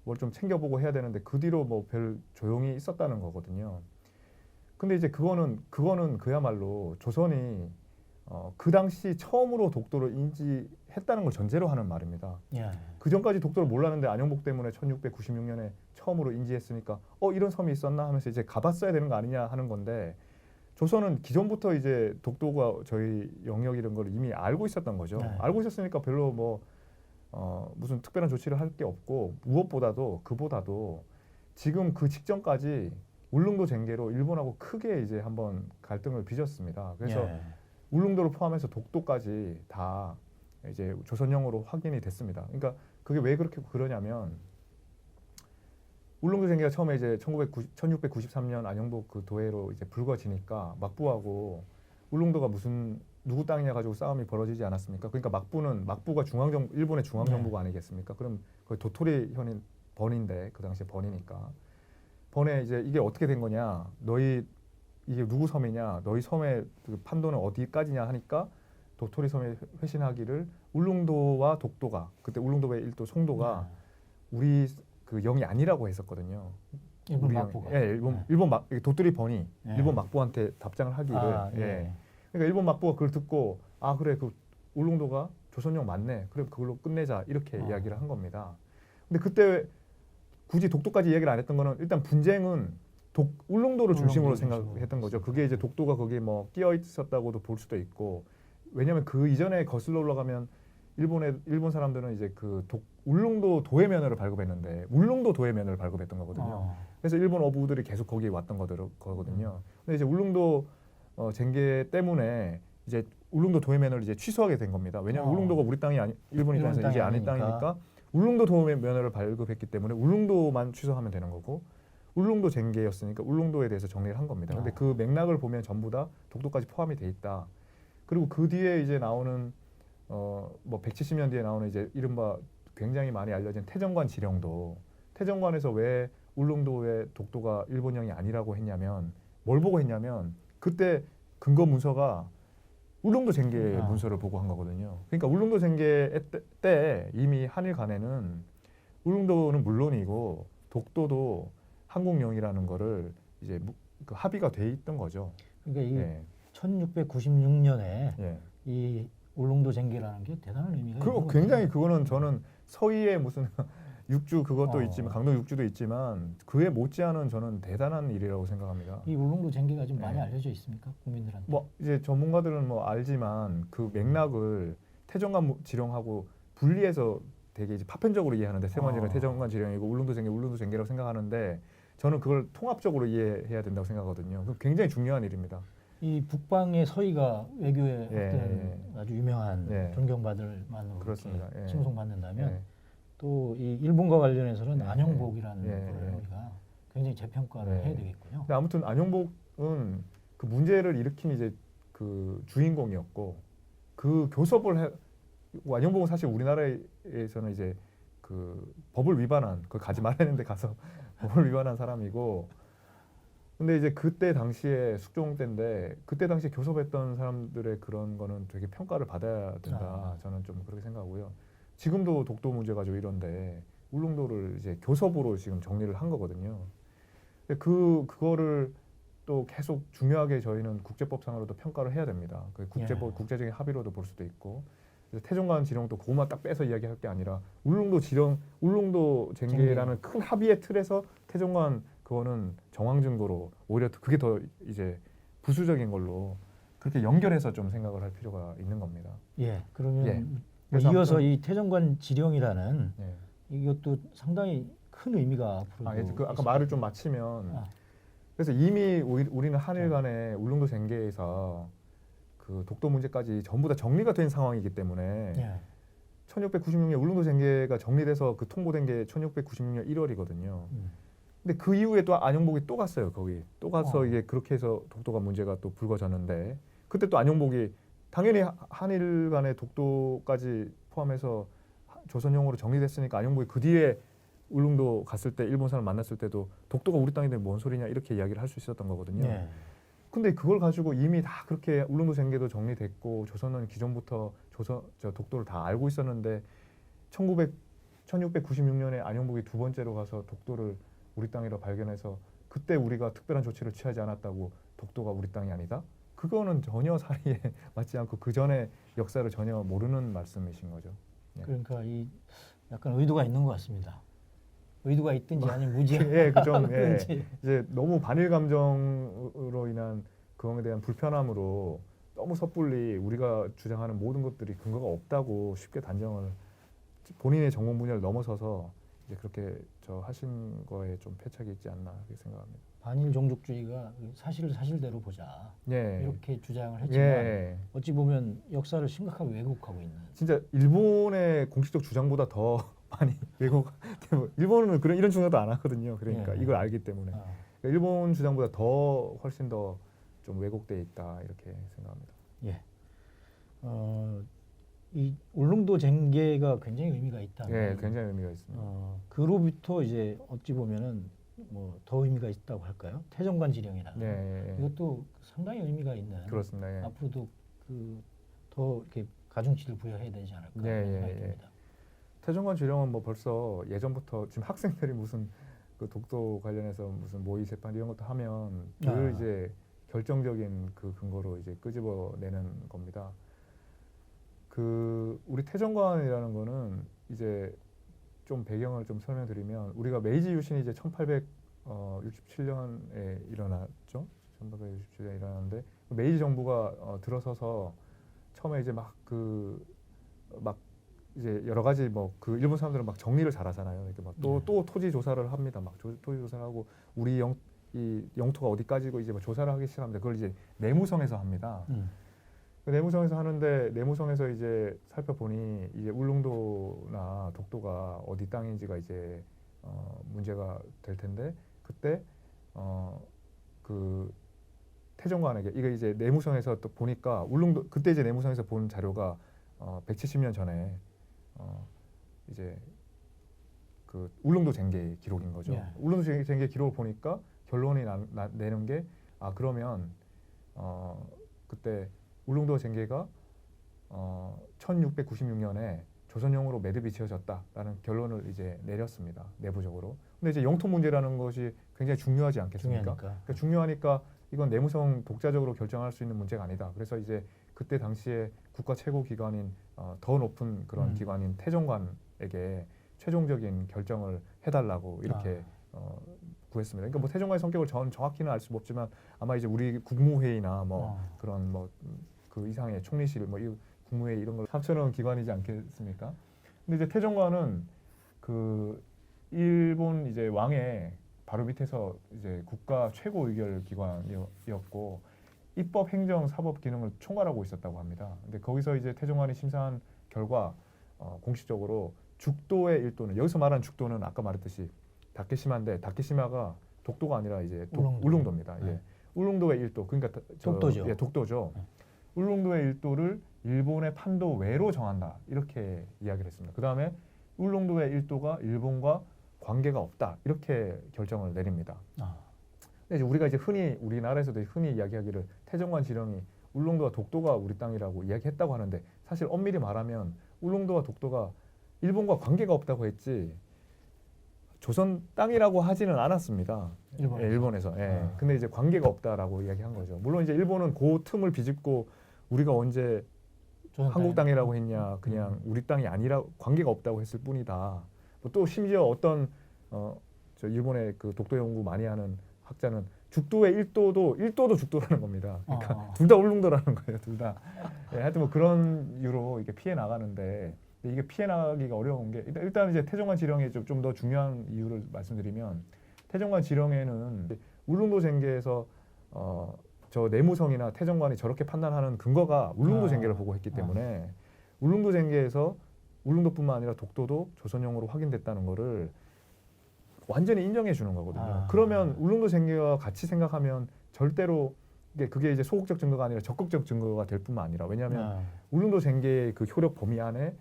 뭘 좀 챙겨보고 해야 되는데 그 뒤로 뭐 별 조용히 있었다는 거거든요. 근데 이제 그거는 그야말로 조선이 그 당시 처음으로 독도를 인지했다는 걸 전제로 하는 말입니다. 예. 그 전까지 독도를 몰랐는데 안용복 때문에 1696년에 처음으로 인지했으니까 이런 섬이 있었나 하면서 이제 가봤어야 되는 거 아니냐 하는 건데 조선은 기존부터 이제 독도가 저희 영역 이런 걸 이미 알고 있었던 거죠. 네. 알고 있었으니까 별로 뭐 무슨 특별한 조치를 할 게 없고 그보다도 지금 그 직전까지 울릉도 쟁계로 일본하고 크게 이제 한번 갈등을 빚었습니다. 그래서 예. 울릉도를 포함해서 독도까지 다 이제 조선령으로 확인이 됐습니다. 그러니까 그게 왜 그렇게 그러냐면 울릉도 쟁기가 처음에 이제 1693년 안영복 그 도해로 이제 불거지니까 막부하고 울릉도가 무슨 누구 땅이냐 가지고 싸움이 벌어지지 않았습니까? 그러니까 막부가 일본의 중앙정부가 아니겠습니까? 그럼 그 도토리 현인 번인데 그 당시에 번이니까 번에 이제 이게 어떻게 된 거냐? 너희 이게 누구 섬이냐? 너희 섬의 그 판도는 어디까지냐 하니까 도토리 섬에 회신하기를 울릉도와 독도가 그때 울릉도의 일도 송도가 우리 그 영이 아니라고 했었거든요. 일본 우리 막부가. 예, 일본 도토리 번이 네. 일본 막부한테 답장을 하기를 예. 그러니까 일본 막부가 그걸 듣고 아 그래 그 울릉도가 조선영 맞네. 그래 그걸로 끝내자 이렇게 이야기를 한 겁니다. 근데 그때 굳이 독도까지 이야기를 안 했던 거는 일단 분쟁은 울릉도를 중심으로 생각했던 거죠. 그게 이제 독도가 거기에 뭐 끼어 있었다고도 볼 수도 있고 왜냐하면 그 이전에 거슬러 올라가면 일본 사람들은 이제 그 울릉도 도의 면허를 발급했는데 울릉도 도의 면허를 발급했던 거거든요. 그래서 일본 어부들이 계속 거기에 왔던 거거든요. 근데 이제 울릉도 쟁계 때문에 이제 울릉도 도의 면허를 이제 취소하게 된 겁니다. 왜냐하면 울릉도가 우리 땅이 일본 입장에서 이제 아닌 땅이니까 울릉도 도의 면허를 발급했기 때문에 울릉도만 취소하면 되는 거고 울릉도 쟁계였으니까 울릉도에 대해서 정리를 한 겁니다. 근데 그 맥락을 보면 전부 다 독도까지 포함이 돼 있다. 그리고 그 뒤에 이제 나오는 뭐 170년 뒤에 나오는 이제 이른바 굉장히 많이 알려진 태정관 지령도 태정관에서 왜 울릉도의 독도가 일본령이 아니라고 했냐면 뭘 보고 했냐면 그때 근거 문서가 울릉도 쟁계 문서를 보고 한 거거든요. 그러니까 울릉도 쟁계 때 이미 한일 간에는 울릉도는 물론이고 독도도 한국령이라는 거를 이제 그 합의가 돼 있던 거죠. 그러니까 이 1696년에 예. 이 울릉도 쟁계라는 게 대단한 의미가 있는 거죠. 굉장히 그거는 저는 서희의 무슨 육주 그것도 있지만 강도 육주도 있지만 그에 못지않은 저는 대단한 일이라고 생각합니다. 이 울릉도 쟁계가 좀 많이 알려져 있습니까? 국민들한테? 뭐 이제 전문가들은 뭐 알지만 그 맥락을 태정관 지령하고 분리해서 되게 이제 파편적으로 이해하는데 세 번째는 태정관 지령이고 울릉도 쟁계라고 생각하는데 저는 그걸 통합적으로 이해해야 된다고 생각하거든요. 그 굉장히 중요한 일입니다. 이 북방의 서희가 외교의 어떤 아주 유명한 존경받을 만으로 그렇습니다. 칭송받는다면 또 이 일본과 관련해서는 안영복이라는 걸 우리가 굉장히 재평가를 해야 되겠군요. 근데 아무튼 안영복은 그 문제를 일으킨 이제 그 주인공이었고 그 교섭을 안영복은 사실 우리나라에서는 이제 그 법을 위반한 그 가지 말았는데 가서 법을 위반한 사람이고 근데 이제 그때 당시에 숙종 때인데 그때 당시에 교섭했던 사람들의 그런 거는 되게 평가를 받아야 된다. 저는 좀 그렇게 생각하고요. 지금도 독도 문제 가지고 이런데 울릉도를 이제 교섭으로 지금 정리를 한 거거든요. 근데 그거를 또 계속 중요하게 저희는 국제법상으로도 평가를 해야 됩니다. 그 국제적인 합의로도 볼 수도 있고. 그래서 태종관 지령도 그것만 딱 빼서 이야기할 게 아니라 울릉도 쟁계라는 큰 합의의 틀에서 태종관 그거는 정황 증거로 오히려 그게 더 이제 부수적인 걸로 그렇게 연결해서 좀 생각을 할 필요가 있는 겁니다. 예, 그러면 이어서 이 태정관 지령이라는 이것도 상당히 큰 의미가 앞으로 아까 말을 좀 마치면 그래서 이미 우리는 한일 간에 울릉도 쟁계에서 그 독도 문제까지 전부 다 정리가 된 상황이기 때문에 1696년 울릉도 쟁계가 정리돼서 그 통보된 게 1696년 1월이거든요. 근데 그 이후에 또 안영복이 또 갔어요. 거기 또 가서 이게 그렇게 해서 독도가 문제가 또 불거졌는데 그때 또 안영복이 당연히 한일 간의 독도까지 포함해서 조선용으로 정리됐으니까 안영복이 그 뒤에 울릉도 갔을 때 일본 사람 만났을 때도 독도가 우리 땅인데 뭔 소리냐 이렇게 이야기를 할 수 있었던 거거든요. 근데 그걸 가지고 이미 다 그렇게 울릉도 쟁계도 정리됐고 조선은 기존부터 독도를 다 알고 있었는데 1696년에 안영복이 두 번째로 가서 독도를 우리 땅이라 발견해서 그때 우리가 특별한 조치를 취하지 않았다고 독도가 우리 땅이 아니다? 그거는 전혀 사리에 맞지 않고 그 전에 역사를 전혀 모르는 말씀이신 거죠. 그러니까 이 약간 의도가 있는 것 같습니다. 의도가 있든지 아니면 무지한 이제 너무 반일 감정으로 인한 그거에 대한 불편함으로 너무 섣불리 우리가 주장하는 모든 것들이 근거가 없다고 쉽게 단정을 본인의 전공 분야를 넘어서서 이제 그렇게 하신 거에 좀 패착이 있지 않나 그렇게 생각합니다. 반일 종족주의가 사실을 사실대로 보자 이렇게 주장을 했지만 어찌 보면 역사를 심각하게 왜곡하고 있는. 진짜 일본의 공식적 주장보다 더 많이 왜곡. 일본은 이런 주장도 안 하거든요. 그러니까 이걸 알기 때문에 그러니까 일본 주장보다 훨씬 더 좀 왜곡돼 있다 이렇게 생각합니다. 예. 이 울릉도 쟁계가 굉장히 의미가 있다. 예, 굉장히 의미가 있습니다. 그로부터 이제 어찌 보면은 뭐 더 의미가 있다고 할까요? 태정관 지령이라는 예, 예, 예. 이것도 상당히 의미가 있는. 그렇습니다. 예. 앞으로도 그 더 이렇게 가중치를 부여해야 되지 않을까 예, 하는 예, 생각이 예. 듭니다. 태종관 지령은 뭐 벌써 예전부터 지금 학생들이 무슨 그 독도 관련해서 무슨 모의 재판 이런 것도 하면 늘 이제 결정적인 그 근거로 이제 끄집어내는 겁니다. 그 우리 태종관이라는 거는 이제 좀 배경을 좀 설명드리면 우리가 메이지 유신이 이제 1867년에 일어났죠. 1867년에 일어났는데 메이지 정부가 들어서서 처음에 이제 막 이제 여러 가지 뭐 그 일본 사람들은 막 정리를 잘하잖아요. 이렇게 막 또 토지 조사를 합니다. 막 토지 조사를 하고 우리 이 영토가 어디까지고 이제 뭐 조사를 하기 시작합니다. 그걸 이제 내무성에서 합니다. 그 내무성에서 하는데 내무성에서 이제 살펴보니 이제 울릉도나 독도가 어디 땅인지가 이제 문제가 될 텐데 그때 그 태종관에게 이게 이제 내무성에서 또 보니까 울릉도 그때 이제 내무성에서 본 자료가 170년 전에 이제 그 울릉도 쟁계 기록인 거죠. 예. 울릉도 쟁계 기록을 보니까 결론이 내는 게 그러면 그때 울릉도 쟁계가 1696년에 조선용으로 매듭이 지어졌다라는 결론을 이제 내렸습니다. 내부적으로. 근데 이제 영토 문제라는 것이 굉장히 중요하지 않겠습니까? 그러니까 중요하니까 이건 내무성 독자적으로 결정할 수 있는 문제가 아니다. 그래서 이제 그때 당시에 국가 최고 기관인 더 높은 그런 기관인 태종관에게 최종적인 결정을 해달라고 이렇게 구했습니다. 그러니까 뭐 태종관의 성격을 정확히는 알 수 없지만 아마 이제 우리 국무회의나 뭐 그런 뭐 그 이상의 총리실 뭐 이 국무회의 이런 걸 합쳐놓은 기관이지 않겠습니까? 근데 이제 태종관은 그 일본 이제 왕의 바로 밑에서 이제 국가 최고 의결 기관이었고 입법, 행정, 사법 기능을 총괄하고 있었다고 합니다. 근데 거기서 이제 태종관이 심사한 결과 공식적으로 죽도의 일도는 여기서 말하는 죽도는 아까 말했듯이 다케시마인데 다케시마가 독도가 아니라 이제 울릉도입니다. 네. 예. 울릉도의 일도 그러니까 독도죠. 예, 독도죠. 네. 울릉도의 일도를 일본의 판도 외로 정한다 이렇게 이야기를 했습니다. 그 다음에 울릉도의 일도가 일본과 관계가 없다 이렇게 결정을 내립니다. 근데 이제 우리가 이제 흔히 우리나라에서도 흔히 이야기하기를 태종관 지령이 울릉도와 독도가 우리 땅이라고 이야기했다고 하는데 사실 엄밀히 말하면 울릉도와 독도가 일본과 관계가 없다고 했지 조선 땅이라고 하지는 않았습니다. 일본에서. 예. 근데 이제 관계가 없다라고 이야기한 거죠. 물론 이제 일본은 그 틈을 비집고 우리가 언제 한국 땅이라고 했냐, 그냥 우리 땅이 아니라 관계가 없다고 했을 뿐이다. 또 심지어 어떤 저 일본의 그 독도 연구 많이 하는 학자는 죽도의 일도도 죽도라는 겁니다. 그러니까 둘 다 울릉도라는 거예요. 둘 다. 예, 하여튼 뭐 그런 이유로 이렇게 피해 나가는데 이게 피해 나가기가 어려운 게 일단 이제 태종관 지령의 좀 더 중요한 이유를 말씀드리면 태종관 지령에는 울릉도 쟁계에서 저 내무성이나 태종관이 저렇게 판단하는 근거가 울릉도 쟁계를 보고 했기 때문에 울릉도 쟁계에서 울릉도뿐만 아니라 독도도 조선용으로 확인됐다는 거를 완전히 인정해 주는 거거든요. 그러면 울릉도 쟁계와 같이 생각하면 절대로 그게 이제 소극적 증거가 아니라 적극적 증거가 될 뿐만 아니라 왜냐하면 울릉도 쟁계의 그 효력 범위 안에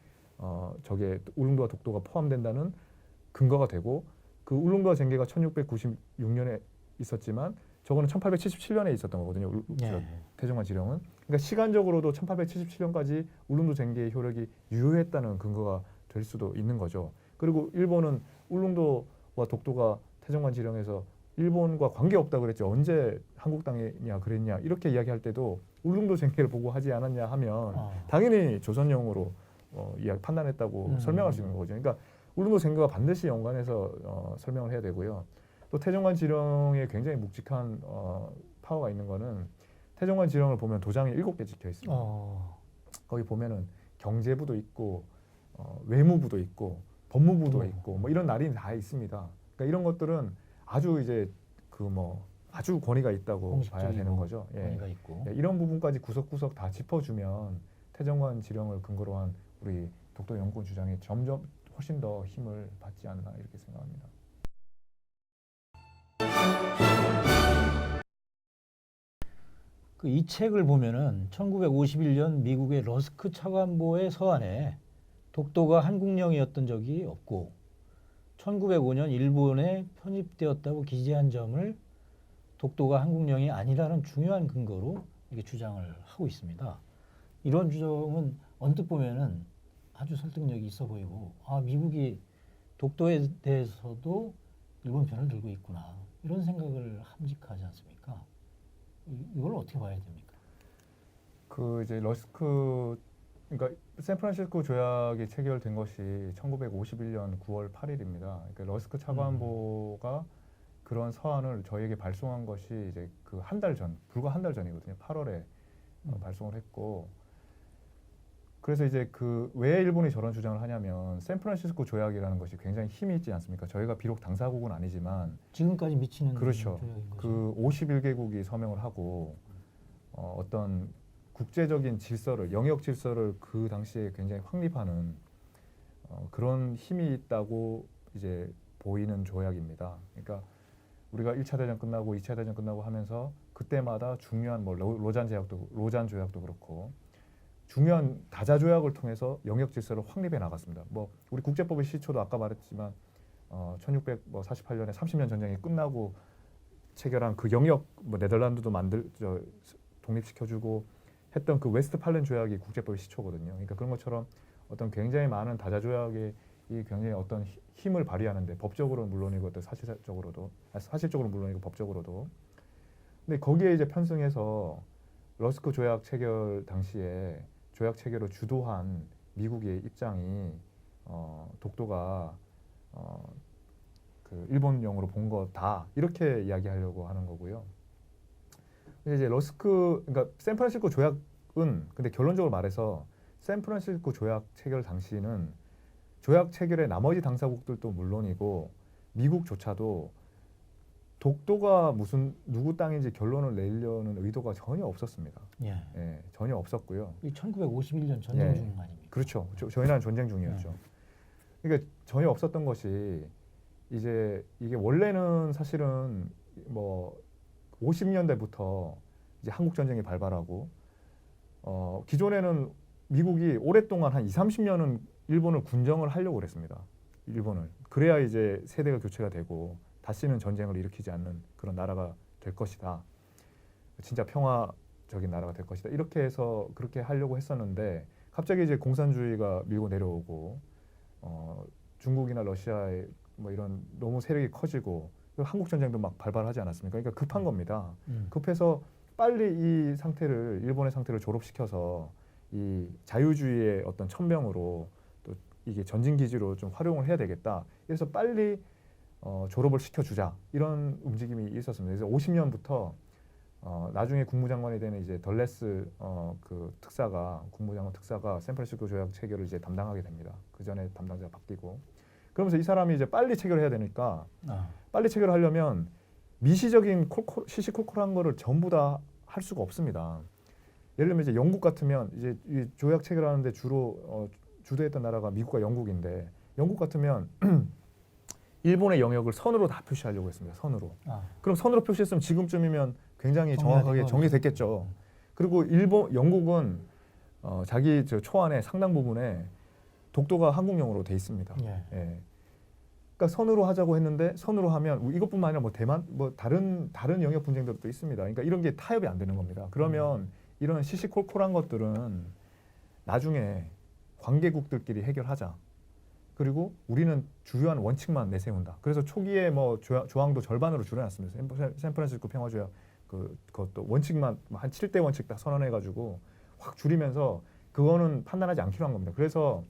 저게 울릉도와 독도가 포함된다는 근거가 되고 그 울릉도와 쟁계가 1696년에 있었지만 저거는 1877년에 있었던 거거든요. 태종관 지령은. 그러니까 시간적으로도 1877년까지 울릉도 쟁계의 효력이 유효했다는 근거가 될 수도 있는 거죠. 그리고 일본은 울릉도와 독도가 태종관 지령에서 일본과 관계없다 그랬죠. 언제 한국 땅이냐 그랬냐 이렇게 이야기할 때도 울릉도 쟁계를 보고 하지 않았냐 하면 당연히 조선용으로 판단했다고 설명할 수 있는 거죠. 그러니까 울릉도 쟁계와 반드시 연관해서 설명을 해야 되고요. 또 태종관 지령에 굉장히 묵직한 파워가 있는 거는 태종관 지령을 보면 도장이 7개 찍혀 있습니다. 거기 보면은 경제부도 있고 외무부도 있고 법무부도 있고 뭐 이런 날이 다 있습니다. 그러니까 이런 것들은 아주 이제 그 뭐 아주 권위가 있다고 봐야 되는 거죠. 예. 있고. 예, 이런 부분까지 구석구석 다 짚어주면 태종관 지령을 근거로 한 우리 독도 연구원 주장이 점점 훨씬 더 힘을 받지 않나 이렇게 생각합니다. 그 이 책을 보면은 1951년 미국의 러스크 차관보의 서한에 독도가 한국령이었던 적이 없고 1905년 일본에 편입되었다고 기재한 점을 독도가 한국령이 아니라는 중요한 근거로 이게 주장을 하고 있습니다. 이런 주장은 언뜻 보면은 아주 설득력이 있어 보이고 아 미국이 독도에 대해서도 일본 편을 들고 있구나 이런 생각을 함직하지 않습니까? 이걸 어떻게 봐야 됩니까? 그 이제 러스크 그러니까 샌프란시스코 조약이 체결된 것이 1951년 9월 8일입니다. 그러니까 러스크 차관보가 그런 서한을 저희에게 발송한 것이 이제 그 한 달 전, 불과 한 달 전이거든요. 8월에 발송을 했고 그래서 이제 그 왜 일본이 저런 주장을 하냐면 샌프란시스코 조약이라는 것이 굉장히 힘이 있지 않습니까? 저희가 비록 당사국은 아니지만 지금까지 미치는 그렇죠. 조약인 거죠. 그 51개국이 서명을 하고 어떤 국제적인 질서를 영역 질서를 그 당시에 굉장히 확립하는 그런 힘이 있다고 이제 보이는 조약입니다. 그러니까 우리가 1차 대전 끝나고 2차 대전 끝나고 하면서 그때마다 중요한 뭐 로잔 조약도 그렇고 중요한 다자 조약을 통해서 영역 질서를 확립해 나갔습니다. 뭐 우리 국제법의 시초도 아까 말했지만 1648년에 30년 전쟁이 끝나고 체결한 그 영역 뭐 네덜란드도 독립시켜주고 했던 그 웨스트팔렌 조약이 국제법의 시초거든요. 그러니까 그런 것처럼 어떤 굉장히 많은 다자 조약이 굉장히 어떤 힘을 발휘하는데 법적으로는 물론이고 어떤 사실적으로 물론이고 법적으로도. 근데 거기에 이제 편승해서 러스크 조약 체결 당시에 조약 체결을 주도한 미국의 입장이 독도가 그 일본령으로 본 거다 이렇게 이야기하려고 하는 거고요. 근데 이제 그러니까 샌프란시스코 조약은 근데 결론적으로 말해서 샌프란시스코 조약 체결 당시는 조약 체결의 나머지 당사국들도 물론이고 미국조차도 독도가 무슨 누구 땅인지 결론을 내려는 의도가 전혀 없었습니다. 예. 예, 전혀 없었고요. 이 1951년 전쟁 예. 중 아닙니까? 그렇죠. 저희는 전쟁 중이었죠. 그러니까 전혀 없었던 것이 이제 이게 원래는 사실은 뭐 50년대부터 이제 한국 전쟁이 발발하고 기존에는 미국이 오랫동안 한 30년은 일본을 군정을 하려고 그랬습니다. 일본을. 그래야 이제 세대가 교체가 되고 다시는 전쟁을 일으키지 않는 그런 나라가 될 것이다. 진짜 평화적인 나라가 될 것이다. 이렇게 해서 그렇게 하려고 했었는데 갑자기 이제 공산주의가 밀고 내려오고 중국이나 러시아의 뭐 이런 너무 세력이 커지고 한국 전쟁도 막 발발하지 않았습니까? 그러니까 급한 겁니다. 급해서 빨리 이 상태를 일본의 상태를 졸업시켜서 이 자유주의의 어떤 천명으로 또 이게 전진 기지로 좀 활용을 해야 되겠다. 그래서 빨리 졸업을 시켜주자 이런 움직임이 있었습니다. 그래서 50년부터 나중에 국무장관이 되는 이제 덜레스 그 국무장관 특사가 샌프란시스코 조약 체결을 이제 담당하게 됩니다. 그 전에 담당자가 바뀌고 그러면서 이 사람이 이제 빨리 체결해야 되니까 빨리 체결하려면 미시적인 시시콜콜한 거를 전부 다 할 수가 없습니다. 예를 들면 이제 영국 같으면 이제 이 조약 체결하는데 주로 주도했던 나라가 미국과 영국인데 영국 같으면 일본의 영역을 선으로 다 표시하려고 했습니다. 선으로. 그럼 선으로 표시했으면 지금쯤이면 굉장히 정확하게 정리됐겠죠. 그리고 영국은 자기 저 초안의 상당 부분에 독도가 한국령으로 돼 있습니다. 예. 그러니까 선으로 하자고 했는데 선으로 하면 이것뿐만 아니라 뭐 대만 뭐 다른 영역 분쟁들도 있습니다. 그러니까 이런 게 타협이 안 되는 겁니다. 그러면 이런 시시콜콜한 것들은 나중에 관계국들끼리 해결하자. 그리고 우리는 주요한 원칙만 내세운다. 그래서 초기에 뭐 조항도 절반으로 줄여놨습니다. 샌프란시스코 평화조약 그것도 원칙만 한 7대 원칙 딱 선언해가지고 확 줄이면서 그거는 판단하지 않기로 한 겁니다. 그래서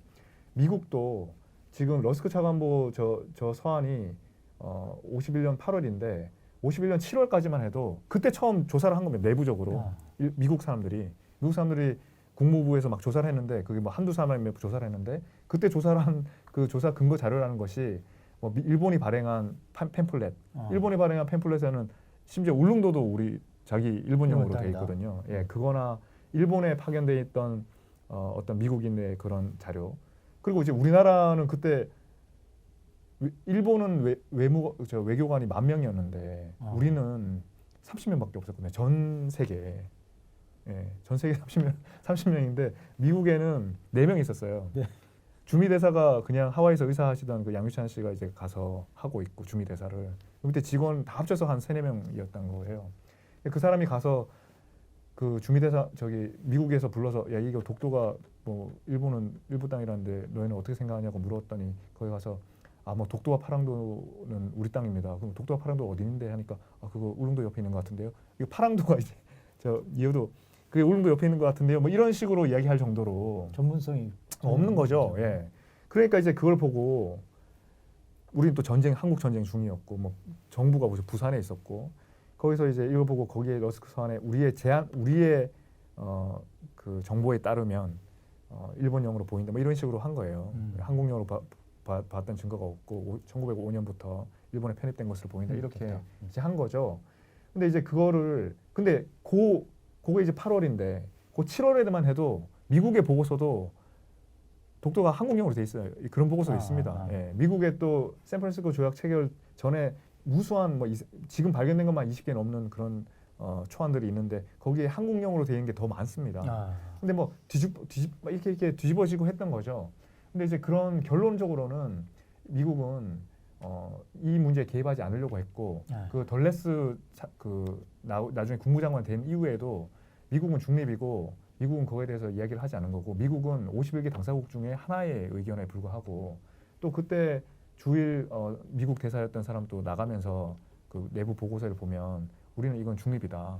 미국도 지금 러스크 차관보 저 서한이 51년 8월인데 51년 7월까지만 해도 그때 처음 조사를 한 겁니다. 내부적으로 미국 사람들이 국무부에서 막 조사를 했는데 그게 뭐 한두 사람이 조사를 했는데 그때 조사를 한 그 조사 근거 자료라는 것이 뭐 일본이 발행한 팸플렛 일본이 발행한 팸플렛에는 심지어 울릉도도 우리 자기 일본령으로 돼 있거든요. 예, 그거나 일본에 파견돼 있던 어떤 미국인의 그런 자료. 그리고 이제 우리나라는 그때 일본은 외교관이 10,000명이었는데 우리는 30명밖에 없었거든요. 전 세계에. 예, 전 세계 30명인데 미국에는 4명 있었어요. 네. 주미 대사가 그냥 하와이에서 의사하시던 그 양유찬 씨가 이제 가서 하고 있고 주미 대사를 밑에 직원 다 합쳐서 한 3-4명이었던 거예요. 그 사람이 가서 그 주미 대사 저기 미국에서 불러서 야 이거 독도가 뭐 일본은 일부 땅이라는데 너희는 어떻게 생각하냐고 물었더니 거기 가서 아 뭐 독도와 파랑도는 우리 땅입니다. 그럼 독도와 파랑도 어디 있는데 하니까 아 그거 울릉도 옆에 있는 것 같은데요. 이거 파랑도가 이제 저 이유도 그게 울릉도 옆에 있는 것 같은데요. 뭐 이런 식으로 이야기할 정도로 전문성이 없는 거죠. 예. 그러니까 이제 그걸 보고 우리는 또 한국 전쟁 중이었고 뭐 정부가 무슨 부산에 있었고 거기서 이제 이거 보고 거기에 러스크 서한에 우리의 그 정보에 따르면 일본령으로 보인다 뭐 이런 식으로 한 거예요. 한국령으로 봤던 증거가 없고 1905년부터 일본에 편입된 것으로 보인다 이렇게 이제 한 거죠. 근데 이제 근데 그게 이제 8월인데 그 7월에만 해도 미국의 보고서도 독도가 한국령으로 돼 있어요. 그런 보고서가 있습니다. 예, 미국의 또 샌프란시스코 조약 체결 전에 무수한 뭐 지금 발견된 것만 20개 넘는 그런 초안들이 있는데 거기에 한국령으로 되어 있는 게 더 많습니다. 근데 뭐 이렇게 뒤집어지고 했던 거죠. 근데 이제 그런 결론적으로는 미국은 이 문제에 개입하지 않으려고 했고 그 덜레스 나중에 국무장관 된 이후에도 미국은 중립이고 미국은 그거에 대해서 이야기를 하지 않은 거고 미국은 51개 당사국 중에 하나의 의견에 불과하고 또 그때 주일 미국 대사였던 사람도 나가면서 그 내부 보고서를 보면 우리는 이건 중립이다.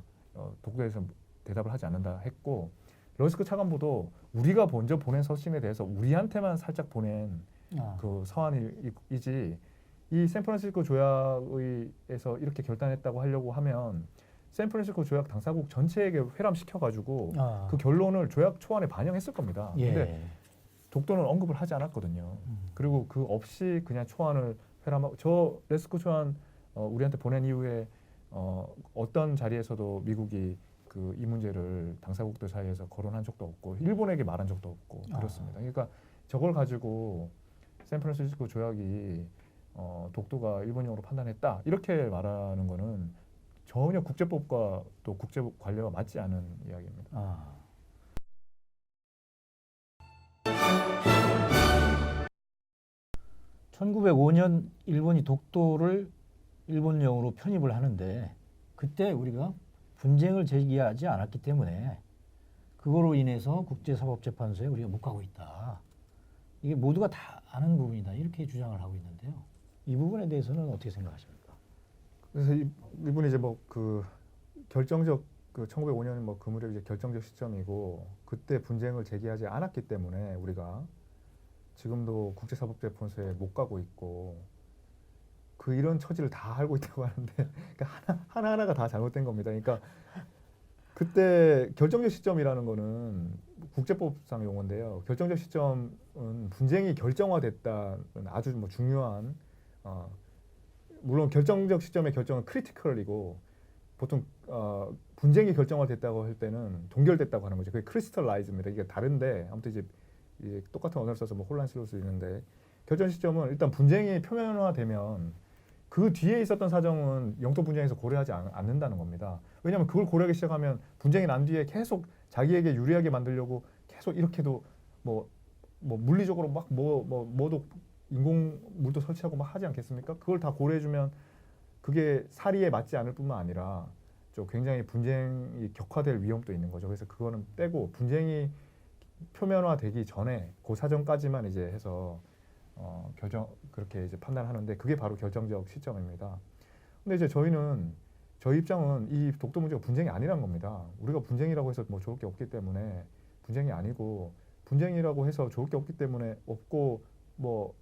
독도에서 대답을 하지 않는다 했고 러스크 차관보도 우리가 먼저 보낸 서신에 대해서 우리한테만 살짝 보낸 그 서한이지 이 샌프란시스코 조약에서 이렇게 결단했다고 하려고 하면 샌프란시스코 조약 당사국 전체에게 회람시켜가지고 그 결론을 조약 초안에 반영했을 겁니다. 근데 독도는 언급을 하지 않았거든요. 그리고 그 없이 그냥 초안을 회람하고 저 레스코 초안 우리한테 보낸 이후에 어떤 자리에서도 미국이 이 문제를 당사국들 사이에서 거론한 적도 없고 일본에게 말한 적도 없고 그렇습니다. 그러니까 저걸 가지고 샌프란시스코 조약이 독도가 일본령으로 판단했다 이렇게 말하는 거는 전혀 국제법과 또 국제 관례와 맞지 않은 이야기입니다. 1905년 일본이 독도를 일본령으로 편입을 하는데 그때 우리가 분쟁을 제기하지 않았기 때문에 그거로 인해서 국제사법재판소에 우리가 못 가고 있다. 이게 모두가 다 아는 부분이다. 이렇게 주장을 하고 있는데요. 이 부분에 대해서는 어떻게 생각하십니까? 그래서 이분이 이제 뭐 그 결정적 1905년 뭐 그 무렵 이제 결정적 시점이고 그때 분쟁을 제기하지 않았기 때문에 우리가 지금도 국제사법재판소에 못 가고 있고 이런 처지를 다 알고 있다고 하는데 그러니까 하나하나가 다 잘못된 겁니다. 그러니까 그때 결정적 시점이라는 거는 국제법상 용어인데요. 결정적 시점은 분쟁이 결정화됐다는 아주 뭐 중요한 물론 결정적 시점의 결정은 크리티컬이고 보통 분쟁이 결정화됐다고 할 때는 동결됐다고 하는 거죠. 그게 크리스탈라이즈입니다. 이게 다른데 아무튼 이제 똑같은 언어를 써서 뭐 혼란스러울 수 있는데 결정 시점은 일단 분쟁이 표면화되면 그 뒤에 있었던 사정은 영토 분쟁에서 고려하지 않는다는 겁니다. 왜냐하면 그걸 고려하기 시작하면 분쟁이 난 뒤에 계속 자기에게 유리하게 만들려고 계속 이렇게도 뭐 물리적으로 막 뭐도 인공물도 설치하고 막 하지 않겠습니까? 그걸 다 고려해주면 그게 사리에 맞지 않을 뿐만 아니라 좀 굉장히 분쟁이 격화될 위험도 있는 거죠. 그래서 그거는 빼고 분쟁이 표면화되기 전에 그 사정까지만 이제 해서 그렇게 이제 판단하는데 그게 바로 결정적 시점입니다. 근데 이제 저희 입장은 이 독도 문제가 분쟁이 아니란 겁니다. 우리가 분쟁이라고 해서 뭐 좋을 게 없기 때문에 분쟁이 아니고 분쟁이라고 해서 좋을 게 없기 때문에 없고 뭐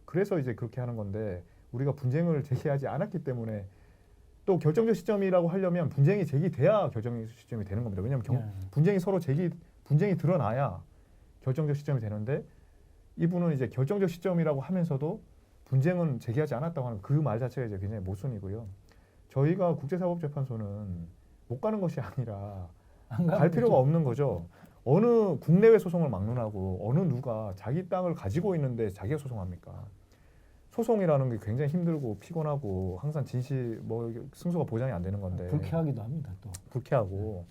그래서 이제 그렇게 하는 건데 우리가 분쟁을 제기하지 않았기 때문에 또 결정적 시점이라고 하려면 분쟁이 제기돼야 결정적 시점이 되는 겁니다. 왜냐하면 분쟁이 드러나야 결정적 시점이 되는데 이분은 이제 결정적 시점이라고 하면서도 분쟁은 제기하지 않았다고 하는 그 말 자체가 이제 굉장히 모순이고요. 저희가 국제사법재판소는 못 가는 것이 아니라 갈 필요가 없는 거죠. 어느 국내외 소송을 막론하고 어느 누가 자기 땅을 가지고 있는데 자기가 소송합니까? 소송이라는 게 굉장히 힘들고 피곤하고 항상 승소가 보장이 안 되는 건데 불쾌하기도 합니다. 또 불쾌하고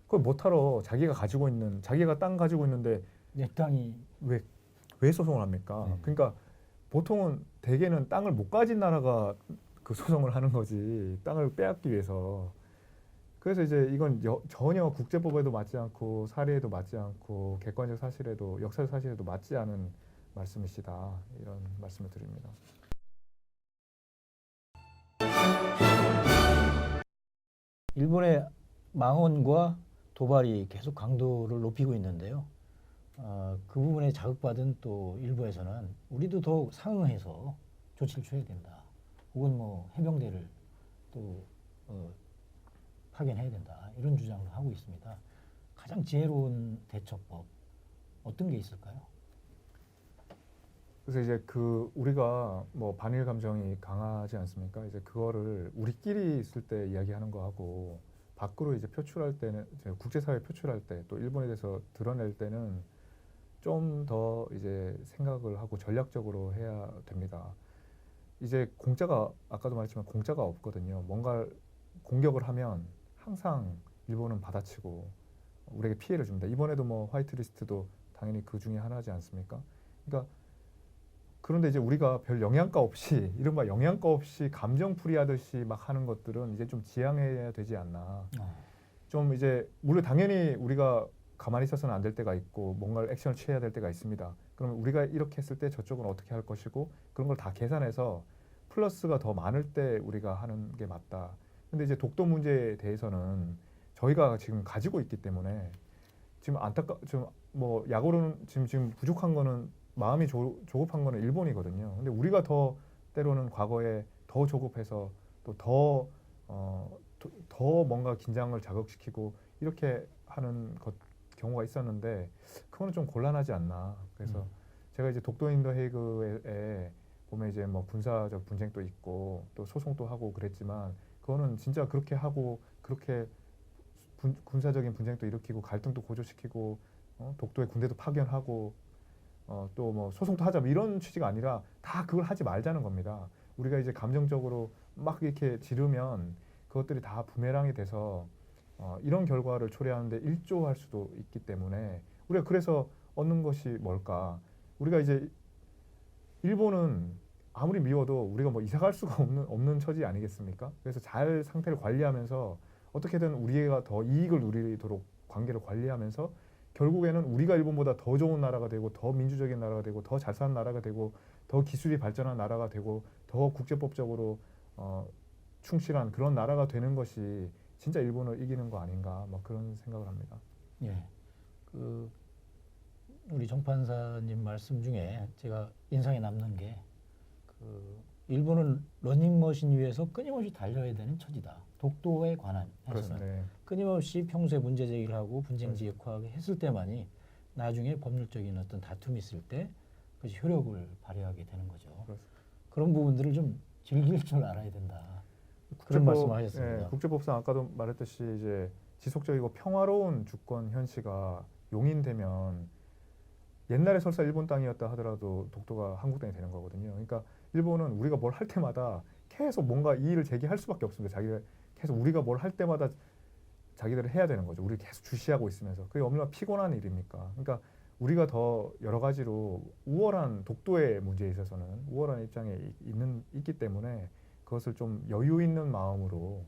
그걸 못하러 자기가 땅 가지고 있는데 내 땅이 왜 소송을 합니까? 네. 그러니까 보통은 대개는 땅을 못 가진 나라가 그 소송을 하는 거지, 땅을 빼앗기 위해서. 그래서 이제 이건 전혀 국제법에도 맞지 않고 사례에도 맞지 않고 객관적 사실에도 역사적 사실에도 맞지 않은 말씀이시다, 이런 말씀을 드립니다. 일본의 망언과 도발이 계속 강도를 높이고 있는데요. 그 부분에 자극받은 또 일부에서는 우리도 더욱 상응해서 조치를 취해야 된다. 혹은 뭐 해병대를 또 파견해야 된다. 이런 주장을 하고 있습니다. 가장 지혜로운 대처법 어떤 게 있을까요? 그래서 이제 그 우리가 뭐 반일 감정이 강하지 않습니까? 이제 그거를 우리끼리 있을 때 이야기하는 거하고 밖으로 이제 표출할 때는, 이제 국제사회에 표출할 때, 또 일본에 대해서 드러낼 때는 좀 더 이제 생각을 하고 전략적으로 해야 됩니다. 이제 공짜가, 아까도 말했지만 공짜가 없거든요. 뭔가 공격을 하면 항상 일본은 받아치고 우리에게 피해를 줍니다. 이번에도 뭐 화이트리스트도 당연히 그 중에 하나지 않습니까? 그러니까 그런데 이제 우리가 별 영양가 없이 이른바 영양가 없이 감정풀이 하듯이 막 하는 것들은 이제 좀 지양해야 되지 않나. 좀 이제 물론 당연히 우리가 가만히 있어서는 안 될 때가 있고 뭔가를 액션을 취해야 될 때가 있습니다. 그러면 우리가 이렇게 했을 때 저쪽은 어떻게 할 것이고 그런 걸 다 계산해서 플러스가 더 많을 때 우리가 하는 게 맞다. 근데 이제 독도 문제에 대해서는 저희가 지금 가지고 있기 때문에 지금 지금 뭐 약오르는 지금 부족한 거는, 마음이 조급한 거는 일본이거든요. 근데 우리가 더 때로는 과거에 더 조급해서 또 더 뭔가 긴장을 자극시키고 이렇게 하는 경우가 있었는데 그거는 좀 곤란하지 않나. 그래서 제가 이제 독도 인더 헤이그에 보면 이제 뭐 군사적 분쟁도 있고 또 소송도 하고 그랬지만 그거는 진짜 그렇게 하고 그렇게 군사적인 분쟁도 일으키고 갈등도 고조시키고 독도에 군대도 파견하고 또 뭐 소송도 하자 뭐 이런 취지가 아니라 다 그걸 하지 말자는 겁니다. 우리가 이제 감정적으로 막 이렇게 지르면 그것들이 다 부메랑이 돼서 이런 결과를 초래하는데 일조할 수도 있기 때문에 우리가 그래서 얻는 것이 뭘까? 우리가 이제 일본은 아무리 미워도 우리가 뭐 이사 갈 수가 없는 처지 아니겠습니까? 그래서 잘 상태를 관리하면서 어떻게든 우리가 더 이익을 누리도록 관계를 관리하면서 결국에는 우리가 일본보다 더 좋은 나라가 되고 더 민주적인 나라가 되고 더 잘 사는 나라가 되고 더 기술이 발전한 나라가 되고 더 국제법적으로 충실한 그런 나라가 되는 것이 진짜 일본을 이기는 거 아닌가, 막 그런 생각을 합니다. 예. 그 우리 정 판사님 말씀 중에 제가 인상에 남는 게 일본은 러닝머신 위에서 끊임없이 달려야 되는 처지다. 독도에 관한 해서는 네. 끊임없이 평소에 문제 제기를 하고 분쟁 지역화하게 했을 때만이 나중에 법률적인 어떤 다툼이 있을 때 그것이 효력을 발휘하게 되는 거죠. 그렇습니다. 그런 부분들을 좀 즐길 줄 알아야 된다. 그런 말씀하셨습니다. 예, 국제법상 아까도 말했듯이 이제 지속적이고 평화로운 주권 현시가 용인되면 옛날에 설사 일본 땅이었다 하더라도 독도가 한국 땅이 되는 거거든요. 그러니까 일본은 우리가 뭘 할 때마다 계속 뭔가 이의를 제기할 수밖에 없습니다. 자기가 계속 우리가 뭘 할 때마다 자기들을 해야 되는 거죠. 우리를 계속 주시하고 있으면서. 그게 얼마나 피곤한 일입니까? 그러니까 우리가 더 여러 가지로 우월한, 독도의 문제에 있어서는 우월한 입장에 있기 때문에 그것을 좀 여유 있는 마음으로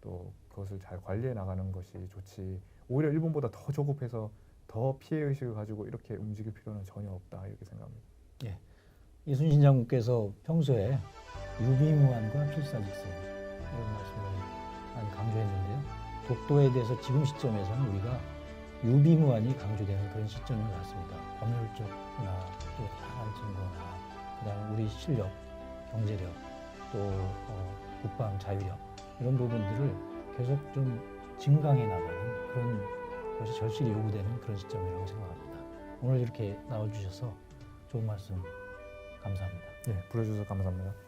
또 그것을 잘 관리해 나가는 것이 좋지, 오히려 일본보다 더 조급해서 더 피해의식을 가지고 이렇게 움직일 필요는 전혀 없다, 이렇게 생각합니다. 예. 이순신 장군께서 평소에 유비무환과 필사직선 이런 말씀을 많이 강조했는데요. 독도에 대해서 지금 시점에서는 우리가 유비무환이 강조되는 그런 시점인 것 같습니다. 법률적이나 또 다양한 증거나 그다음에 우리 실력, 경제력, 또 국방 자유력 이런 부분들을 계속 좀 증강해 나가는 그런 것이 절실히 요구되는 그런 시점이라고 생각합니다. 오늘 이렇게 나와주셔서 좋은 말씀 감사합니다. 예, 불러주셔서 감사합니다.